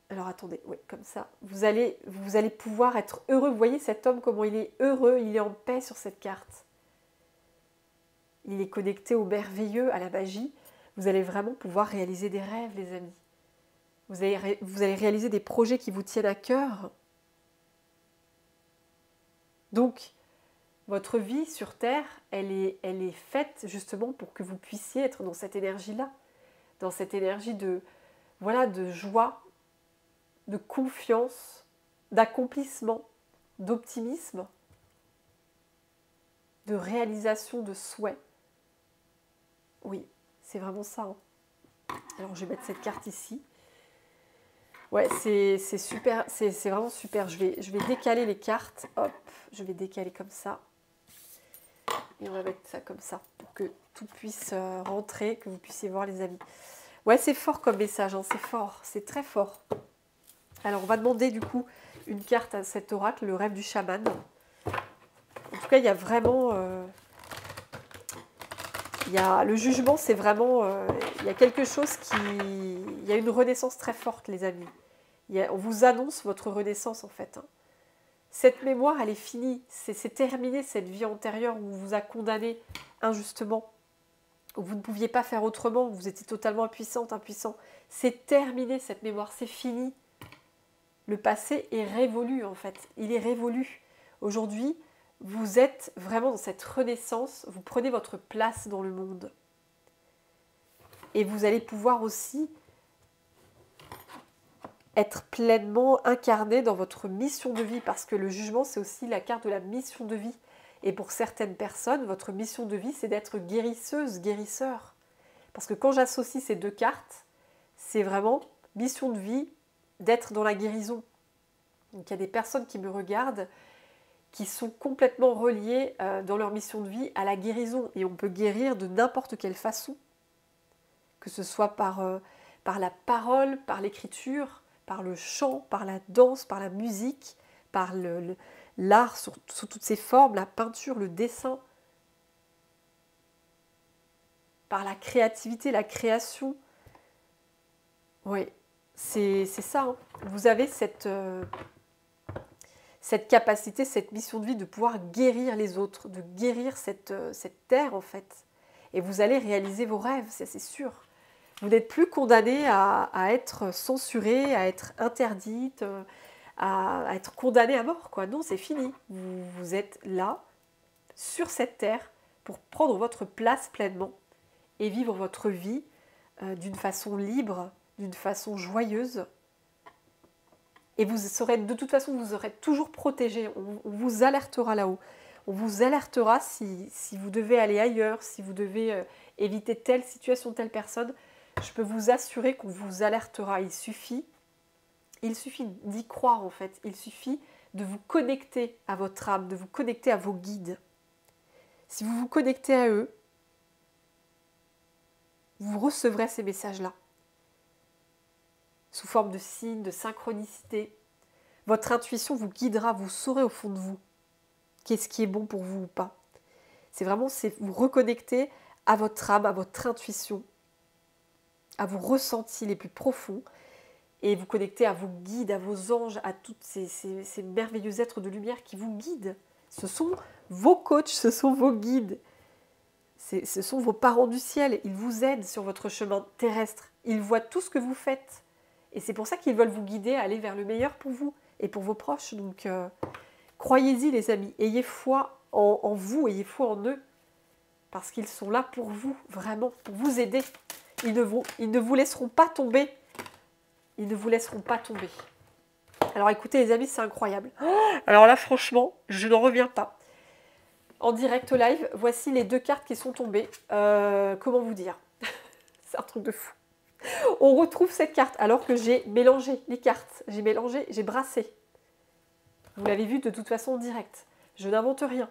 Alors attendez, ouais, comme ça. Vous allez pouvoir être heureux. Vous voyez cet homme, comment il est heureux, il est en paix sur cette carte. Il est connecté au merveilleux, à la magie. Vous allez vraiment pouvoir réaliser des rêves, les amis. Vous allez réaliser des projets qui vous tiennent à cœur. Donc, votre vie sur Terre, elle est faite justement pour que vous puissiez être dans cette énergie-là. Dans cette énergie de, voilà, de joie, de confiance, d'accomplissement, d'optimisme, de réalisation de souhaits. Oui, c'est vraiment ça. Hein. Alors, je vais mettre cette carte ici. Ouais, c'est super, c'est vraiment super. Je vais décaler les cartes. Hop, je vais décaler comme ça. Et on va mettre ça comme ça pour que tout puisse rentrer, que vous puissiez voir les amis. Ouais, c'est fort comme message, hein, c'est fort, c'est très fort. Alors, on va demander du coup une carte à cet oracle, le rêve du chaman. En tout cas, il y a vraiment... le jugement, c'est vraiment... il y a quelque chose qui... Il y a une renaissance très forte, les amis. On vous annonce votre renaissance, en fait. Hein. Cette mémoire, elle est finie. C'est terminé, cette vie antérieure où on vous a condamné injustement, où vous ne pouviez pas faire autrement, où vous étiez totalement impuissante, impuissant. C'est terminé, cette mémoire, c'est fini. Le passé est révolu, en fait. Il est révolu. Aujourd'hui, vous êtes vraiment dans cette renaissance. Vous prenez votre place dans le monde. Et vous allez pouvoir aussi être pleinement incarné dans votre mission de vie. Parce que le jugement, c'est aussi la carte de la mission de vie. Et pour certaines personnes, votre mission de vie, c'est d'être guérisseuse, guérisseur. Parce que quand j'associe ces deux cartes, c'est vraiment mission de vie, d'être dans la guérison. Donc il y a des personnes qui me regardent, qui sont complètement reliées dans leur mission de vie à la guérison. Et on peut guérir de n'importe quelle façon. Que ce soit par la parole, par l'écriture, par le chant, par la danse, par la musique, par l'art sous toutes ses formes, la peinture, le dessin, par la créativité, la création. Oui, c'est ça. Hein. Vous avez cette capacité, cette mission de vie de pouvoir guérir les autres, de guérir cette terre en fait. Et vous allez réaliser vos rêves, c'est sûr. Vous n'êtes plus condamné à être censuré, à être interdite, à être condamné à mort, quoi. Non, c'est fini. Vous êtes là, sur cette terre, pour prendre votre place pleinement et vivre votre vie d'une façon libre, d'une façon joyeuse. Et vous serez, de toute façon, vous serez toujours protégé. On vous alertera là-haut. On vous alertera si vous devez aller ailleurs, si vous devez éviter telle situation, telle personne. Je peux vous assurer qu'on vous alertera. Il suffit d'y croire en fait. Il suffit de vous connecter à votre âme, de vous connecter à vos guides. Si vous vous connectez à eux, vous recevrez ces messages-là. Sous forme de signes, de synchronicité. Votre intuition vous guidera, vous saurez au fond de vous qu'est-ce qui est bon pour vous ou pas. C'est vraiment vous reconnecter à votre âme, à votre intuition, à vos ressentis les plus profonds et vous connecter à vos guides, à vos anges, à tous ces merveilleux êtres de lumière qui vous guident. Ce sont vos coachs, ce sont vos guides. Ce sont vos parents du ciel. Ils vous aident sur votre chemin terrestre. Ils voient tout ce que vous faites. Et c'est pour ça qu'ils veulent vous guider à aller vers le meilleur pour vous et pour vos proches. Donc, croyez-y les amis. Ayez foi en vous, ayez foi en eux. Parce qu'ils sont là pour vous, vraiment, pour vous aider. Ils ne vous laisseront pas tomber. Ils ne vous laisseront pas tomber. Alors écoutez les amis, c'est incroyable. Alors là, franchement, je n'en reviens pas. En direct live, voici les deux cartes qui sont tombées. Comment vous dire? C'est un truc de fou. On retrouve cette carte alors que j'ai mélangé les cartes. J'ai mélangé, j'ai brassé. Vous l'avez vu de toute façon en direct. Je n'invente rien.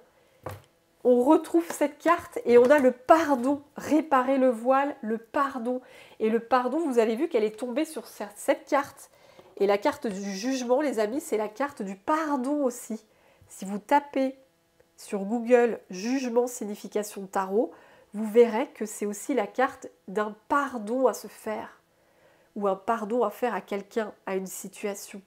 on retrouve cette carte et on a le pardon, réparer le voile, le pardon. Et le pardon, vous avez vu qu'elle est tombée sur cette carte. Et la carte du jugement, les amis, c'est la carte du pardon aussi. Si vous tapez sur Google « Jugement, signification tarot », vous verrez que c'est aussi la carte d'un pardon à se faire. Ou un pardon à faire à quelqu'un, à une situation.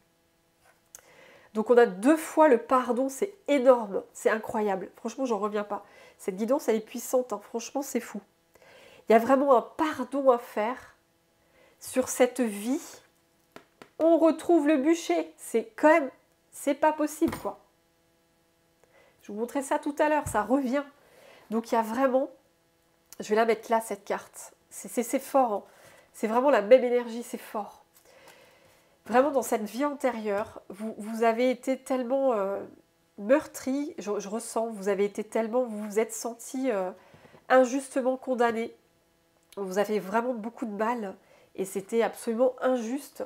Donc on a 2 fois le pardon, c'est énorme, c'est incroyable. Franchement, j'en reviens pas. Cette guidance, elle est puissante, hein. Franchement, c'est fou. Il y a vraiment un pardon à faire sur cette vie. On retrouve le bûcher. C'est quand même, c'est pas possible, quoi. Je vous montrais ça tout à l'heure, ça revient. Donc il y a vraiment, je vais la mettre là, cette carte. C'est fort, hein. C'est vraiment la même énergie, c'est fort. Vraiment, dans cette vie antérieure, vous avez été tellement meurtri, je ressens, vous avez été tellement, vous vous êtes senti injustement condamné. Vous avez vraiment beaucoup de mal et c'était absolument injuste.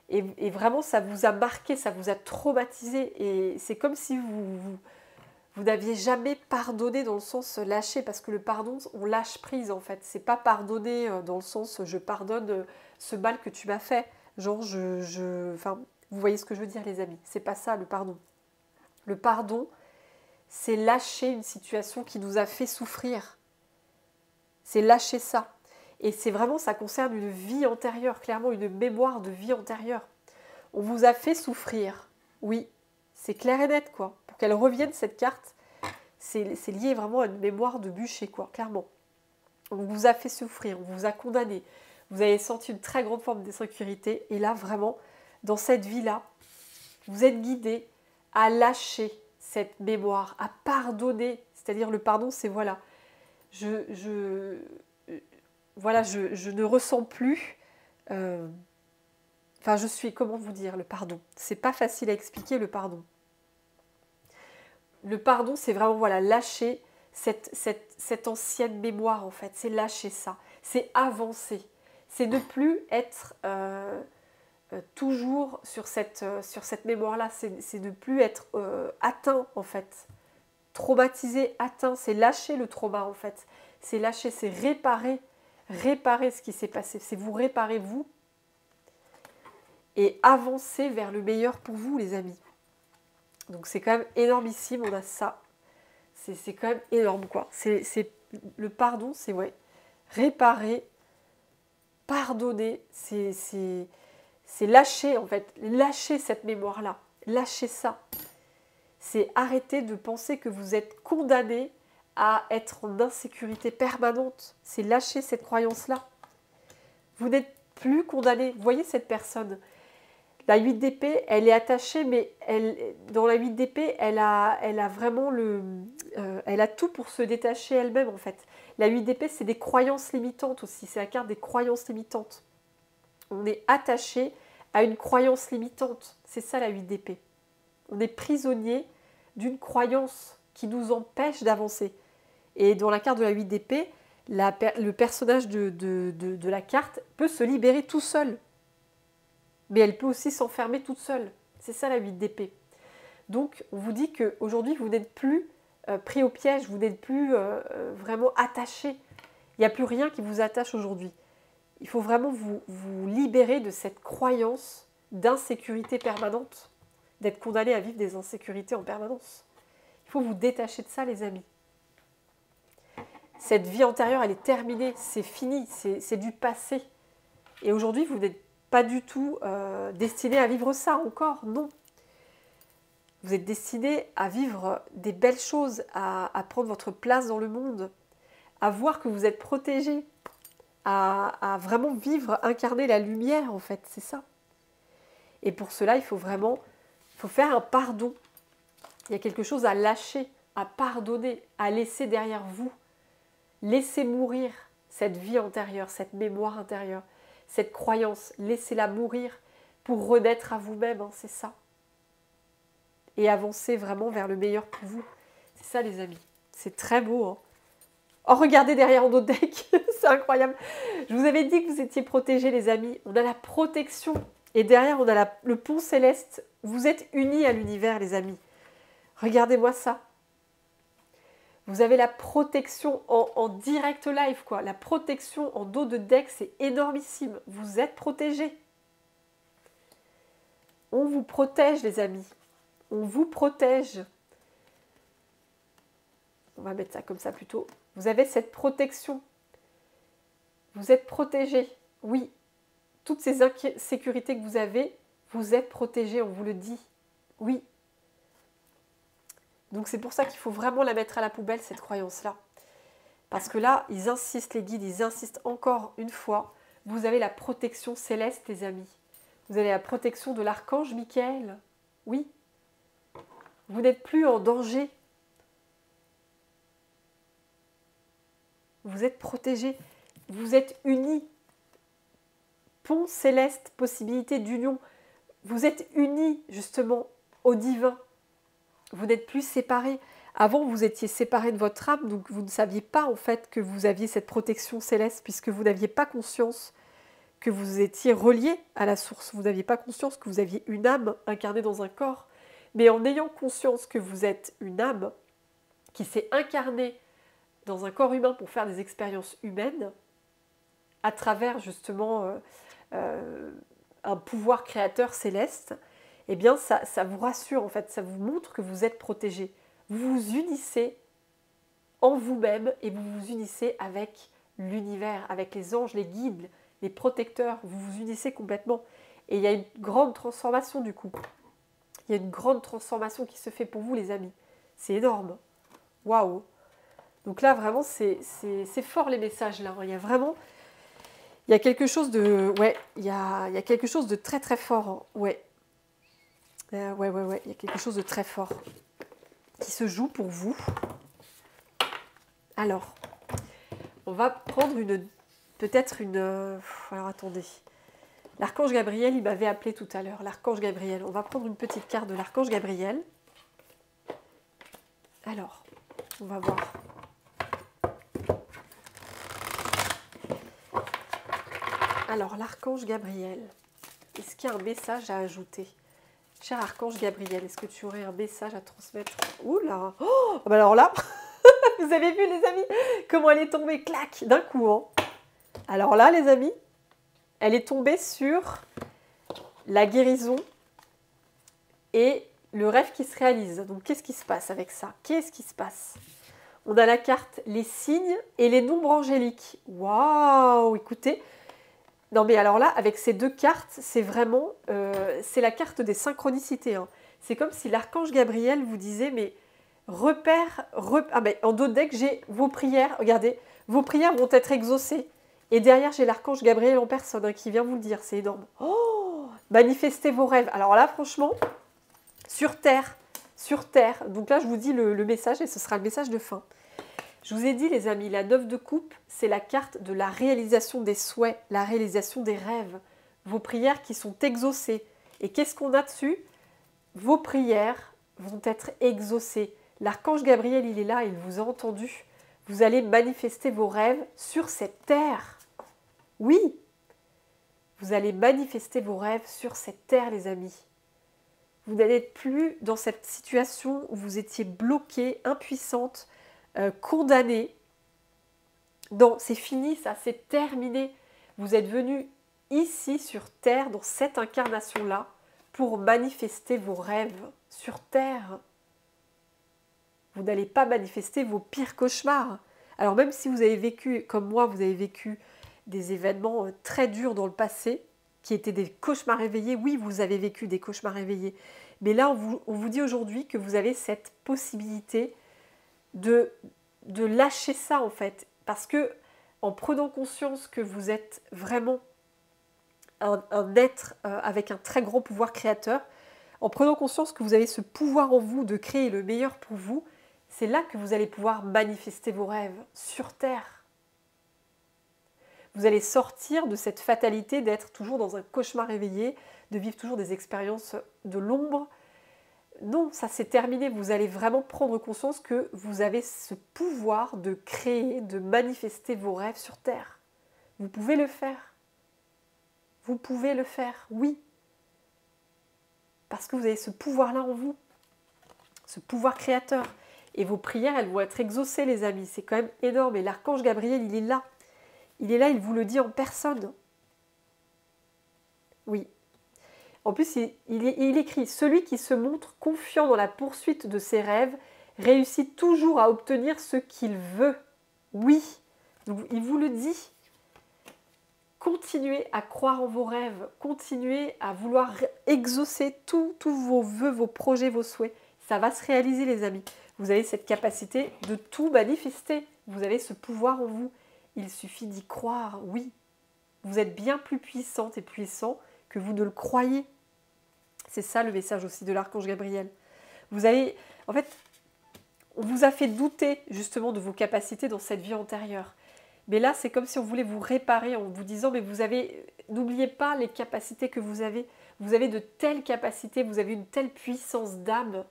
Et vraiment, ça vous a marqué, ça vous a traumatisé. Et c'est comme si vous n'aviez jamais pardonné dans le sens lâcher, parce que le pardon, on lâche prise en fait. C'est pas pardonner dans le sens je pardonne ce mal que tu m'as fait. Genre, enfin, vous voyez ce que je veux dire, les amis. C'est pas ça, le pardon. Le pardon, c'est lâcher une situation qui nous a fait souffrir. C'est lâcher ça. Et c'est vraiment, ça concerne une vie antérieure, clairement une mémoire de vie antérieure. On vous a fait souffrir. Oui, c'est clair et net, quoi. Pour qu'elle revienne, cette carte, c'est lié vraiment à une mémoire de bûcher, quoi, clairement. On vous a fait souffrir, on vous a condamné. Vous avez senti une très grande forme d'insécurité. Et là, vraiment, dans cette vie-là, vous êtes guidé à lâcher cette mémoire, à pardonner. C'est-à-dire le pardon, c'est voilà, je ne ressens plus. Enfin, je suis, comment vous dire, le pardon. C'est pas facile à expliquer, le pardon. Le pardon, c'est vraiment, voilà, lâcher cette ancienne mémoire, en fait. C'est lâcher ça. C'est avancer. C'est ne plus être toujours sur cette mémoire-là. C'est ne plus être atteint, en fait. Traumatisé, atteint. C'est lâcher le trauma, en fait. C'est lâcher, c'est réparer ce qui s'est passé. C'est vous réparer, vous, et avancer vers le meilleur pour vous, les amis. Donc c'est quand même énormissime, on a ça. C'est quand même énorme, quoi. Le pardon, c'est ouais, réparer, pardonner, c'est lâcher, en fait, lâcher cette mémoire-là, lâcher ça. C'est arrêter de penser que vous êtes condamné à être en insécurité permanente. C'est lâcher cette croyance-là. Vous n'êtes plus condamné. Vous voyez cette personne, la 8 d'épée, elle est attachée, mais dans la 8 d'épée, elle a vraiment elle a tout pour se détacher elle-même, en fait. La 8 d'épée, c'est des croyances limitantes aussi. C'est la carte des croyances limitantes. On est attaché à une croyance limitante. C'est ça, la 8 d'épée. On est prisonnier d'une croyance qui nous empêche d'avancer. Et dans la carte de la 8 d'épée, le personnage de la carte peut se libérer tout seul. Mais elle peut aussi s'enfermer toute seule. C'est ça la 8 d'épée. Donc, on vous dit qu'aujourd'hui, vous n'êtes plus pris au piège, vous n'êtes plus vraiment attaché. Il n'y a plus rien qui vous attache aujourd'hui. Il faut vraiment vous libérer de cette croyance d'insécurité permanente, d'être condamné à vivre des insécurités en permanence. Il faut vous détacher de ça, les amis. Cette vie antérieure, elle est terminée, c'est fini, c'est du passé. Et aujourd'hui, vous n'êtes pas du tout destiné à vivre ça encore, non. Vous êtes destiné à vivre des belles choses, à prendre votre place dans le monde, à voir que vous êtes protégé, à vraiment vivre, incarner la lumière, en fait, c'est ça. Et pour cela, il faut faire un pardon. Il y a quelque chose à lâcher, à pardonner, à laisser derrière vous. Laissez mourir cette vie antérieure, cette mémoire intérieure. Cette croyance, laissez-la mourir pour renaître à vous-même, hein, c'est ça. Et avancer vraiment vers le meilleur pour vous. C'est ça, les amis. C'est très beau. Hein. Oh, regardez derrière en autre deck, c'est incroyable. Je vous avais dit que vous étiez protégés, les amis. On a la protection. Et derrière, on a le pont céleste. Vous êtes unis à l'univers, les amis. Regardez-moi ça. Vous avez la protection en direct live, quoi. La protection en dos de deck, c'est énormissime. Vous êtes protégés. On vous protège, les amis. On vous protège. On va mettre ça comme ça plutôt. Vous avez cette protection. Vous êtes protégés. Oui. Toutes ces insécurités que vous êtes protégés, on vous le dit. Oui. Donc c'est pour ça qu'il faut vraiment la mettre à la poubelle, cette croyance-là. Parce que là, ils insistent, les guides, ils insistent encore une fois. Vous avez la protection céleste, les amis. Vous avez la protection de l'archange Michael. Oui. Vous n'êtes plus en danger. Vous êtes protégés. Vous êtes unis. Pont céleste, possibilité d'union. Vous êtes unis, justement, au divin. Vous n'êtes plus séparés. Avant, vous étiez séparés de votre âme, donc vous ne saviez pas, en fait, que vous aviez cette protection céleste, puisque vous n'aviez pas conscience que vous étiez relié à la source. Vous n'aviez pas conscience que vous aviez une âme incarnée dans un corps. Mais en ayant conscience que vous êtes une âme qui s'est incarnée dans un corps humain pour faire des expériences humaines, à travers justement un pouvoir créateur céleste, eh bien ça vous rassure en fait, ça vous montre que vous êtes protégé. Vous vous unissez en vous-même et vous vous unissez avec l'univers, avec les anges, les guides, les protecteurs, vous vous unissez complètement. Et il y a une grande transformation du coup. Il y a une grande transformation qui se fait pour vous, les amis. C'est énorme. Waouh! Donc là, vraiment, c'est fort les messages là. Il y a vraiment... Il y a quelque chose de... Ouais, il y a quelque chose de très très fort. Hein. Ouais. Ouais. Il y a quelque chose de très fort qui se joue pour vous. Alors, on va prendre peut-être une... Alors, attendez. L'archange Gabriel, il m'avait appelé tout à l'heure. L'archange Gabriel. On va prendre une petite carte de l'archange Gabriel. Alors, on va voir. Alors, l'archange Gabriel. Est-ce qu'il y a un message à ajouter? Cher archange Gabriel, est-ce que tu aurais un message à transmettre? Oula! Oh, bah alors là, vous avez vu les amis, comment elle est tombée, clac, d'un coup. Hein. Alors là, les amis, elle est tombée sur la guérison et le rêve qui se réalise. Donc, qu'est-ce qui se passe avec ça? Qu'est-ce qui se passe? On a la carte les signes et les nombres angéliques. Waouh! Écoutez, non mais alors là, avec ces deux cartes, c'est vraiment, c'est la carte des synchronicités. Hein. C'est comme si l'archange Gabriel vous disait, mais ah ben, en dos de deck, j'ai vos prières, regardez, vos prières vont être exaucées. Et derrière, j'ai l'archange Gabriel en personne hein, qui vient vous le dire, c'est énorme. Oh, manifestez vos rêves. Alors là, franchement, sur terre, donc là, je vous dis le message et ce sera le message de fin. Je vous ai dit, les amis, la 9 de coupe, c'est la carte de la réalisation des souhaits, la réalisation des rêves, vos prières qui sont exaucées. Et qu'est-ce qu'on a dessus? Vos prières vont être exaucées. L'archange Gabriel, il est là, il vous a entendu. Vous allez manifester vos rêves sur cette terre. Oui, vous allez manifester vos rêves sur cette terre, les amis. Vous n'allez plus dans cette situation où vous étiez bloquée, impuissante, condamné. Non, c'est fini ça, c'est terminé. Vous êtes venu ici sur Terre, dans cette incarnation-là, pour manifester vos rêves sur Terre. Vous n'allez pas manifester vos pires cauchemars. Alors même si vous avez vécu, comme moi, vous avez vécu des événements très durs dans le passé, qui étaient des cauchemars éveillés, oui, vous avez vécu des cauchemars éveillés. Mais là, on vous dit aujourd'hui que vous avez cette possibilité de lâcher ça en fait, parce que en prenant conscience que vous êtes vraiment un être avec un très grand pouvoir créateur, en prenant conscience que vous avez ce pouvoir en vous de créer le meilleur pour vous, c'est là que vous allez pouvoir manifester vos rêves sur Terre. Vous allez sortir de cette fatalité d'être toujours dans un cauchemar éveillé, de vivre toujours des expériences de l'ombre. Non, ça c'est terminé. Vous allez vraiment prendre conscience que vous avez ce pouvoir de créer, de manifester vos rêves sur Terre. Vous pouvez le faire. Vous pouvez le faire, oui. Parce que vous avez ce pouvoir-là en vous. Ce pouvoir créateur. Et vos prières, elles vont être exaucées, les amis. C'est quand même énorme. Et l'archange Gabriel, il est là. Il est là, il vous le dit en personne. Oui. En plus, il écrit « Celui qui se montre confiant dans la poursuite de ses rêves réussit toujours à obtenir ce qu'il veut. » Oui. Donc, il vous le dit. Continuez à croire en vos rêves. Continuez à vouloir exaucer tous vos vœux, vos projets, vos souhaits. Ça va se réaliser, les amis. Vous avez cette capacité de tout manifester. Vous avez ce pouvoir en vous. Il suffit d'y croire, oui. Vous êtes bien plus puissante et puissant que vous ne le croyez. C'est ça le message aussi de l'archange Gabriel. Vous avez, en fait, on vous a fait douter justement de vos capacités dans cette vie antérieure. Mais là, c'est comme si on voulait vous réparer en vous disant, mais vous avez, n'oubliez pas les capacités que vous avez. Vous avez de telles capacités, vous avez une telle puissance d'âme.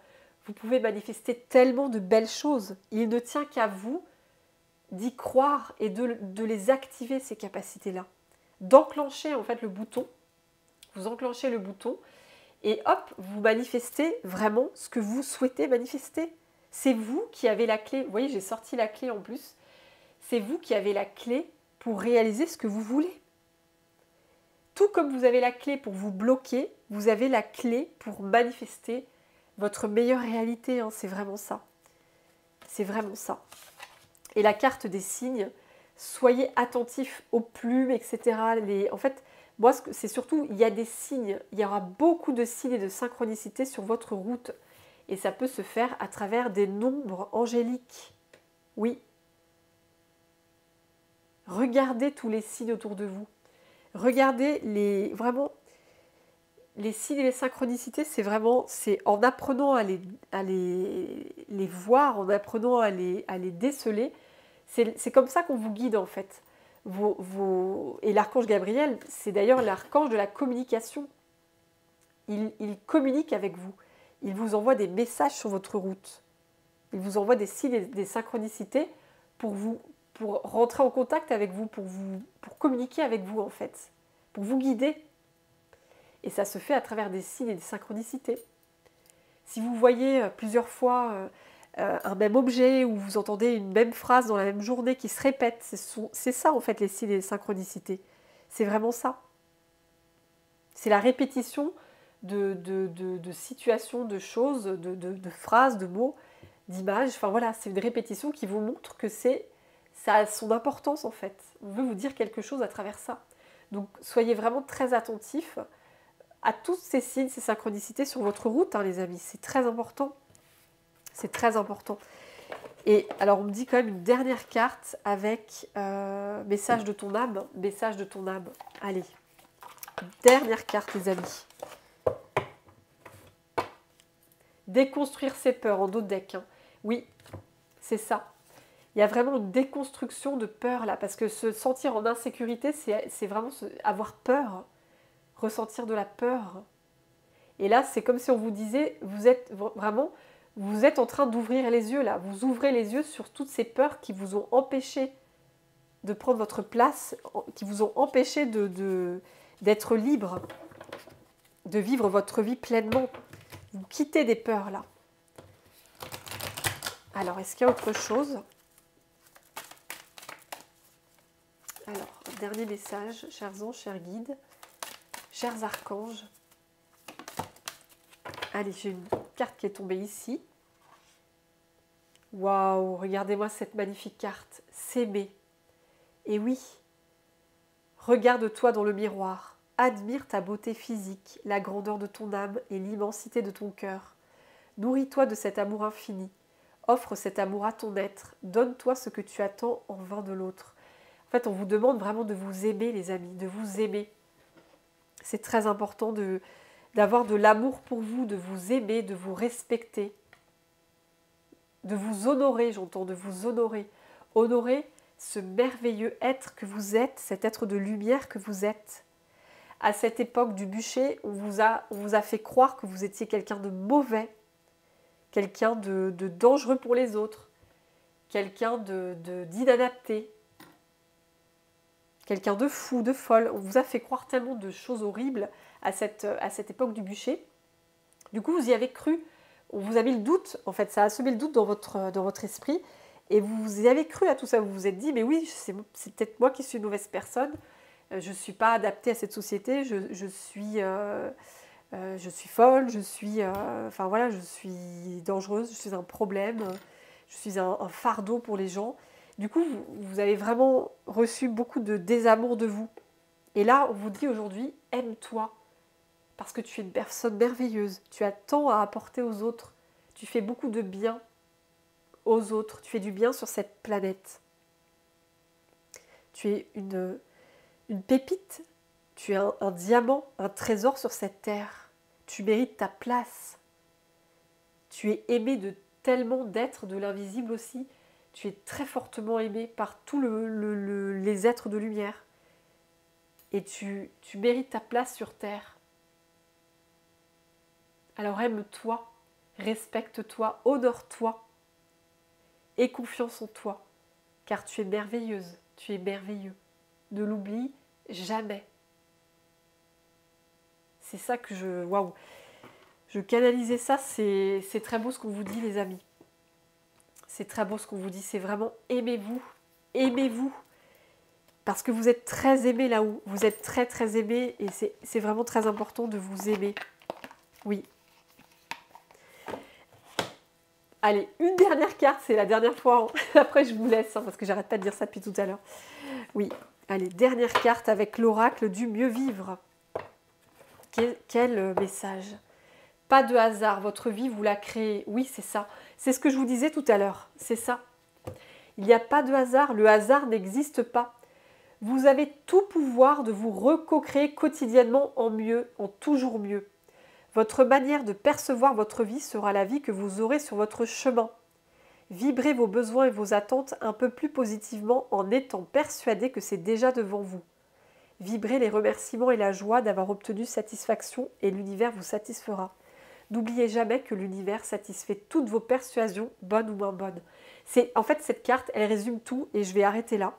Vous pouvez manifester tellement de belles choses. Il ne tient qu'à vous d'y croire et de les activer, ces capacités-là. D'enclencher en fait le bouton. Vous enclenchez le bouton et hop, vous manifestez vraiment ce que vous souhaitez manifester. C'est vous qui avez la clé. Vous voyez, j'ai sorti la clé en plus. C'est vous qui avez la clé pour réaliser ce que vous voulez. Tout comme vous avez la clé pour vous bloquer, vous avez la clé pour manifester votre meilleure réalité. Hein, c'est vraiment ça. C'est vraiment ça. Et la carte des signes, soyez attentifs aux plumes, etc. En fait, moi, c'est surtout, il y a des signes. Il y aura beaucoup de signes et de synchronicité sur votre route. Et ça peut se faire à travers des nombres angéliques. Oui. Regardez tous les signes autour de vous. Regardez vraiment les signes et les synchronicités, c'est en apprenant à les voir, en apprenant à les déceler. C'est comme ça qu'on vous guide en fait. Et l'archange Gabriel, c'est d'ailleurs l'archange de la communication. Il communique avec vous. Il vous envoie des messages sur votre route. Il vous envoie des signes et des synchronicités pour rentrer en contact avec vous, pour communiquer avec vous en fait, pour vous guider. Et ça se fait à travers des signes et des synchronicités. Si vous voyez plusieurs fois un même objet ou vous entendez une même phrase dans la même journée qui se répète, c'est ça en fait les signes et les synchronicités. C'est vraiment ça. C'est la répétition de situations, de choses, de phrases, de mots, d'images. Enfin voilà, c'est une répétition qui vous montre que ça a son importance en fait. On veut vous dire quelque chose à travers ça. Donc soyez vraiment très attentifs à tous ces signes, ces synchronicités sur votre route, hein, les amis. C'est très important. C'est très important. Et alors, on me dit quand même une dernière carte avec message de ton âme. Message de ton âme. Allez. Dernière carte, les amis. Déconstruire ses peurs en dos de deck. Hein. Oui, c'est ça. Il y a vraiment une déconstruction de peur là. Parce que se sentir en insécurité, c'est vraiment avoir peur. Ressentir de la peur. Et là, c'est comme si on vous disait, vous êtes en train d'ouvrir les yeux là. Vous ouvrez les yeux sur toutes ces peurs qui vous ont empêché de prendre votre place, qui vous ont empêché d'être libre, de vivre votre vie pleinement. Vous quittez des peurs là. Alors, est-ce qu'il y a autre chose? Alors, dernier message, chers anges, chers guides. Chers archanges, allez, j'ai une carte qui est tombée ici. Waouh, regardez-moi cette magnifique carte. S'aimer. Et oui, regarde-toi dans le miroir. Admire ta beauté physique, la grandeur de ton âme et l'immensité de ton cœur. Nourris-toi de cet amour infini. Offre cet amour à ton être. Donne-toi ce que tu attends en vain de l'autre. En fait, on vous demande vraiment de vous aimer, les amis, de vous aimer. C'est très important d'avoir de l'amour pour vous, de vous aimer, de vous respecter, de vous honorer, j'entends, de vous honorer. Honorer ce merveilleux être que vous êtes, cet être de lumière que vous êtes. À cette époque du bûcher, on vous a fait croire que vous étiez quelqu'un de mauvais, quelqu'un de dangereux pour les autres, quelqu'un d'inadapté. Quelqu'un de fou, de folle. On vous a fait croire tellement de choses horribles à cette époque du bûcher. Du coup, vous y avez cru. on vous a mis le doute, en fait, ça a semé le doute dans votre esprit, et vous y avez cru à tout ça, vous vous êtes dit, mais oui, c'est peut-être moi qui suis une mauvaise personne, je ne suis pas adaptée à cette société, je suis folle, enfin voilà, je suis dangereuse, je suis un problème, je suis un fardeau pour les gens. Du coup, vous avez vraiment reçu beaucoup de désamour de vous. Et là, on vous dit aujourd'hui, aime-toi, parce que tu es une personne merveilleuse, tu as tant à apporter aux autres, tu fais beaucoup de bien aux autres, tu fais du bien sur cette planète. Tu es une pépite, tu es un diamant, un trésor sur cette terre. Tu mérites ta place. Tu es aimé de tellement d'êtres de l'invisible aussi. Tu es très fortement aimé par tous les êtres de lumière. Et tu mérites ta place sur terre. Alors aime-toi, respecte-toi, honore-toi. Aie confiance en toi, car tu es merveilleuse, tu es merveilleux. Ne l'oublie jamais. C'est ça que waouh, je canalisais ça, c'est très beau ce qu'on vous dit les amis. C'est très beau ce qu'on vous dit, c'est vraiment aimez-vous, aimez-vous. Parce que vous êtes très aimés là-haut, vous êtes très très aimés et c'est vraiment très important de vous aimer. Oui. Allez, une dernière carte, c'est la dernière fois. Après, je vous laisse, parce que j'arrête pas de dire ça depuis tout à l'heure. Oui, allez, dernière carte avec l'oracle du mieux vivre. Quel message. Pas de hasard, votre vie, vous la créez. Oui, c'est ça. C'est ce que je vous disais tout à l'heure, c'est ça. Il n'y a pas de hasard, le hasard n'existe pas. Vous avez tout pouvoir de vous reco-créer quotidiennement en mieux, en toujours mieux. Votre manière de percevoir votre vie sera la vie que vous aurez sur votre chemin. Vibrez vos besoins et vos attentes un peu plus positivement en étant persuadé que c'est déjà devant vous. Vibrez les remerciements et la joie d'avoir obtenu satisfaction et l'univers vous satisfera. N'oubliez jamais que l'univers satisfait toutes vos persuasions, bonnes ou moins bonnes. En fait, cette carte, elle résume tout et je vais arrêter là.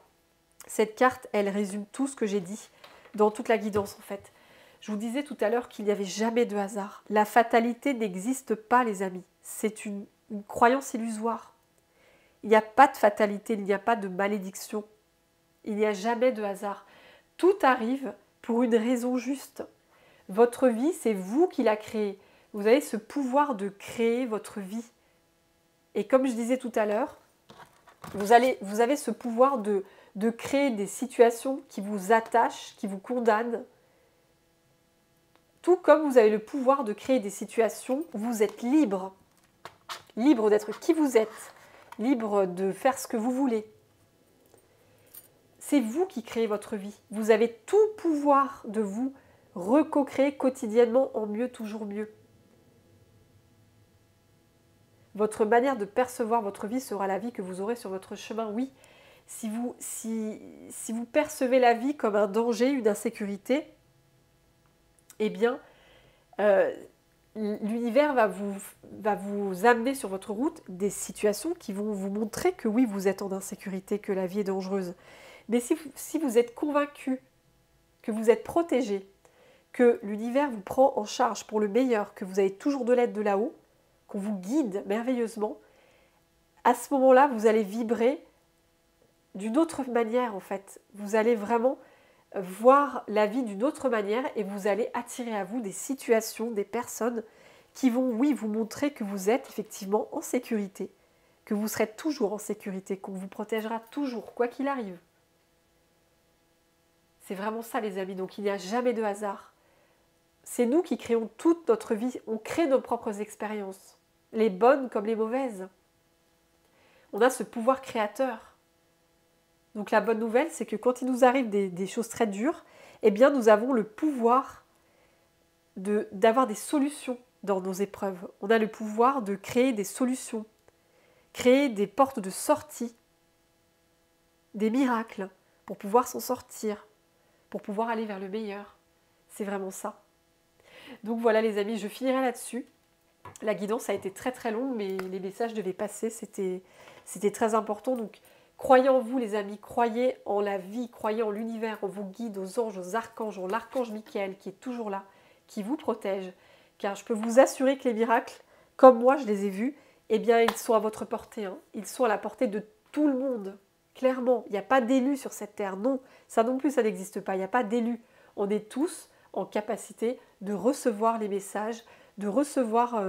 Cette carte, elle résume tout ce que j'ai dit dans toute la guidance en fait. Je vous disais tout à l'heure qu'il n'y avait jamais de hasard. La fatalité n'existe pas, les amis. C'est une croyance illusoire. Il n'y a pas de fatalité, il n'y a pas de malédiction. Il n'y a jamais de hasard. Tout arrive pour une raison juste. Votre vie, c'est vous qui la créez. Vous avez ce pouvoir de créer votre vie. Et comme je disais tout à l'heure, vous avez ce pouvoir de créer des situations qui vous attachent, qui vous condamnent. Tout comme vous avez le pouvoir de créer des situations où vous êtes libre. Libre d'être qui vous êtes. Libre de faire ce que vous voulez. C'est vous qui créez votre vie. Vous avez tout pouvoir de vous reco-créer quotidiennement en mieux, toujours mieux. Votre manière de percevoir votre vie sera la vie que vous aurez sur votre chemin. Oui, si vous percevez la vie comme un danger, une insécurité, eh bien, l'univers va vous amener sur votre route des situations qui vont vous montrer que oui, vous êtes en insécurité, que la vie est dangereuse. Mais si vous êtes convaincu que vous êtes protégé, que l'univers vous prend en charge pour le meilleur, que vous avez toujours de l'aide de là-haut, qu'on vous guide merveilleusement, à ce moment-là, vous allez vibrer d'une autre manière en fait. Vous allez vraiment voir la vie d'une autre manière et vous allez attirer à vous des situations, des personnes qui vont, oui, vous montrer que vous êtes effectivement en sécurité, que vous serez toujours en sécurité, qu'on vous protégera toujours, quoi qu'il arrive. C'est vraiment ça les amis, donc il n'y a jamais de hasard. C'est nous qui créons toute notre vie, on crée nos propres expériences, les bonnes comme les mauvaises. On a ce pouvoir créateur. Donc la bonne nouvelle, c'est que quand il nous arrive des choses très dures, eh bien nous avons le pouvoir d'avoir des solutions dans nos épreuves. On a le pouvoir de créer des solutions, créer des portes de sortie, des miracles pour pouvoir s'en sortir, pour pouvoir aller vers le meilleur. C'est vraiment ça. Donc voilà les amis, je finirai là-dessus. La guidance a été très très longue, mais les messages devaient passer, c'était très important. Donc croyez en vous les amis, croyez en la vie, croyez en l'univers, en vos guides, aux anges, aux archanges, en l'archange Michael qui est toujours là, qui vous protège. Car je peux vous assurer que les miracles comme moi je les ai vus, eh bien ils sont à votre portée, hein. Ils sont à la portée de tout le monde. Clairement, il n'y a pas d'élus sur cette terre. Non, ça non plus, ça n'existe pas. Il n'y a pas d'élus. On est tous en capacité de recevoir les messages, de recevoir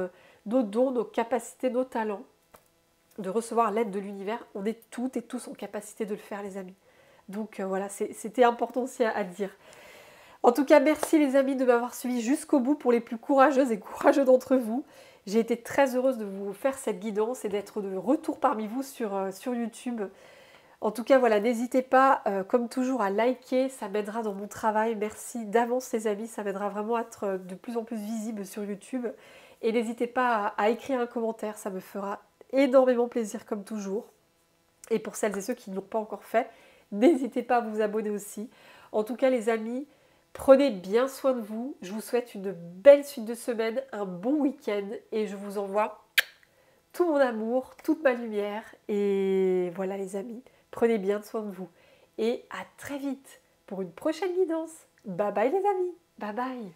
nos dons, nos capacités, nos talents, de recevoir l'aide de l'univers. On est toutes et tous en capacité de le faire, les amis. Donc voilà, c'était important aussi à dire. En tout cas, merci les amis de m'avoir suivi jusqu'au bout pour les plus courageuses et courageux d'entre vous. J'ai été très heureuse de vous faire cette guidance et d'être de retour parmi vous sur YouTube. En tout cas, voilà, n'hésitez pas, comme toujours, à liker, ça m'aidera dans mon travail. Merci d'avance les amis, ça m'aidera vraiment à être de plus en plus visible sur YouTube. Et n'hésitez pas à écrire un commentaire, ça me fera énormément plaisir comme toujours. Et pour celles et ceux qui ne l'ont pas encore fait, n'hésitez pas à vous abonner aussi. En tout cas les amis, prenez bien soin de vous. Je vous souhaite une belle suite de semaine, un bon week-end et je vous envoie tout mon amour, toute ma lumière. Et voilà les amis. Prenez bien soin de vous. Et à très vite pour une prochaine guidance. Bye bye les amis. Bye bye.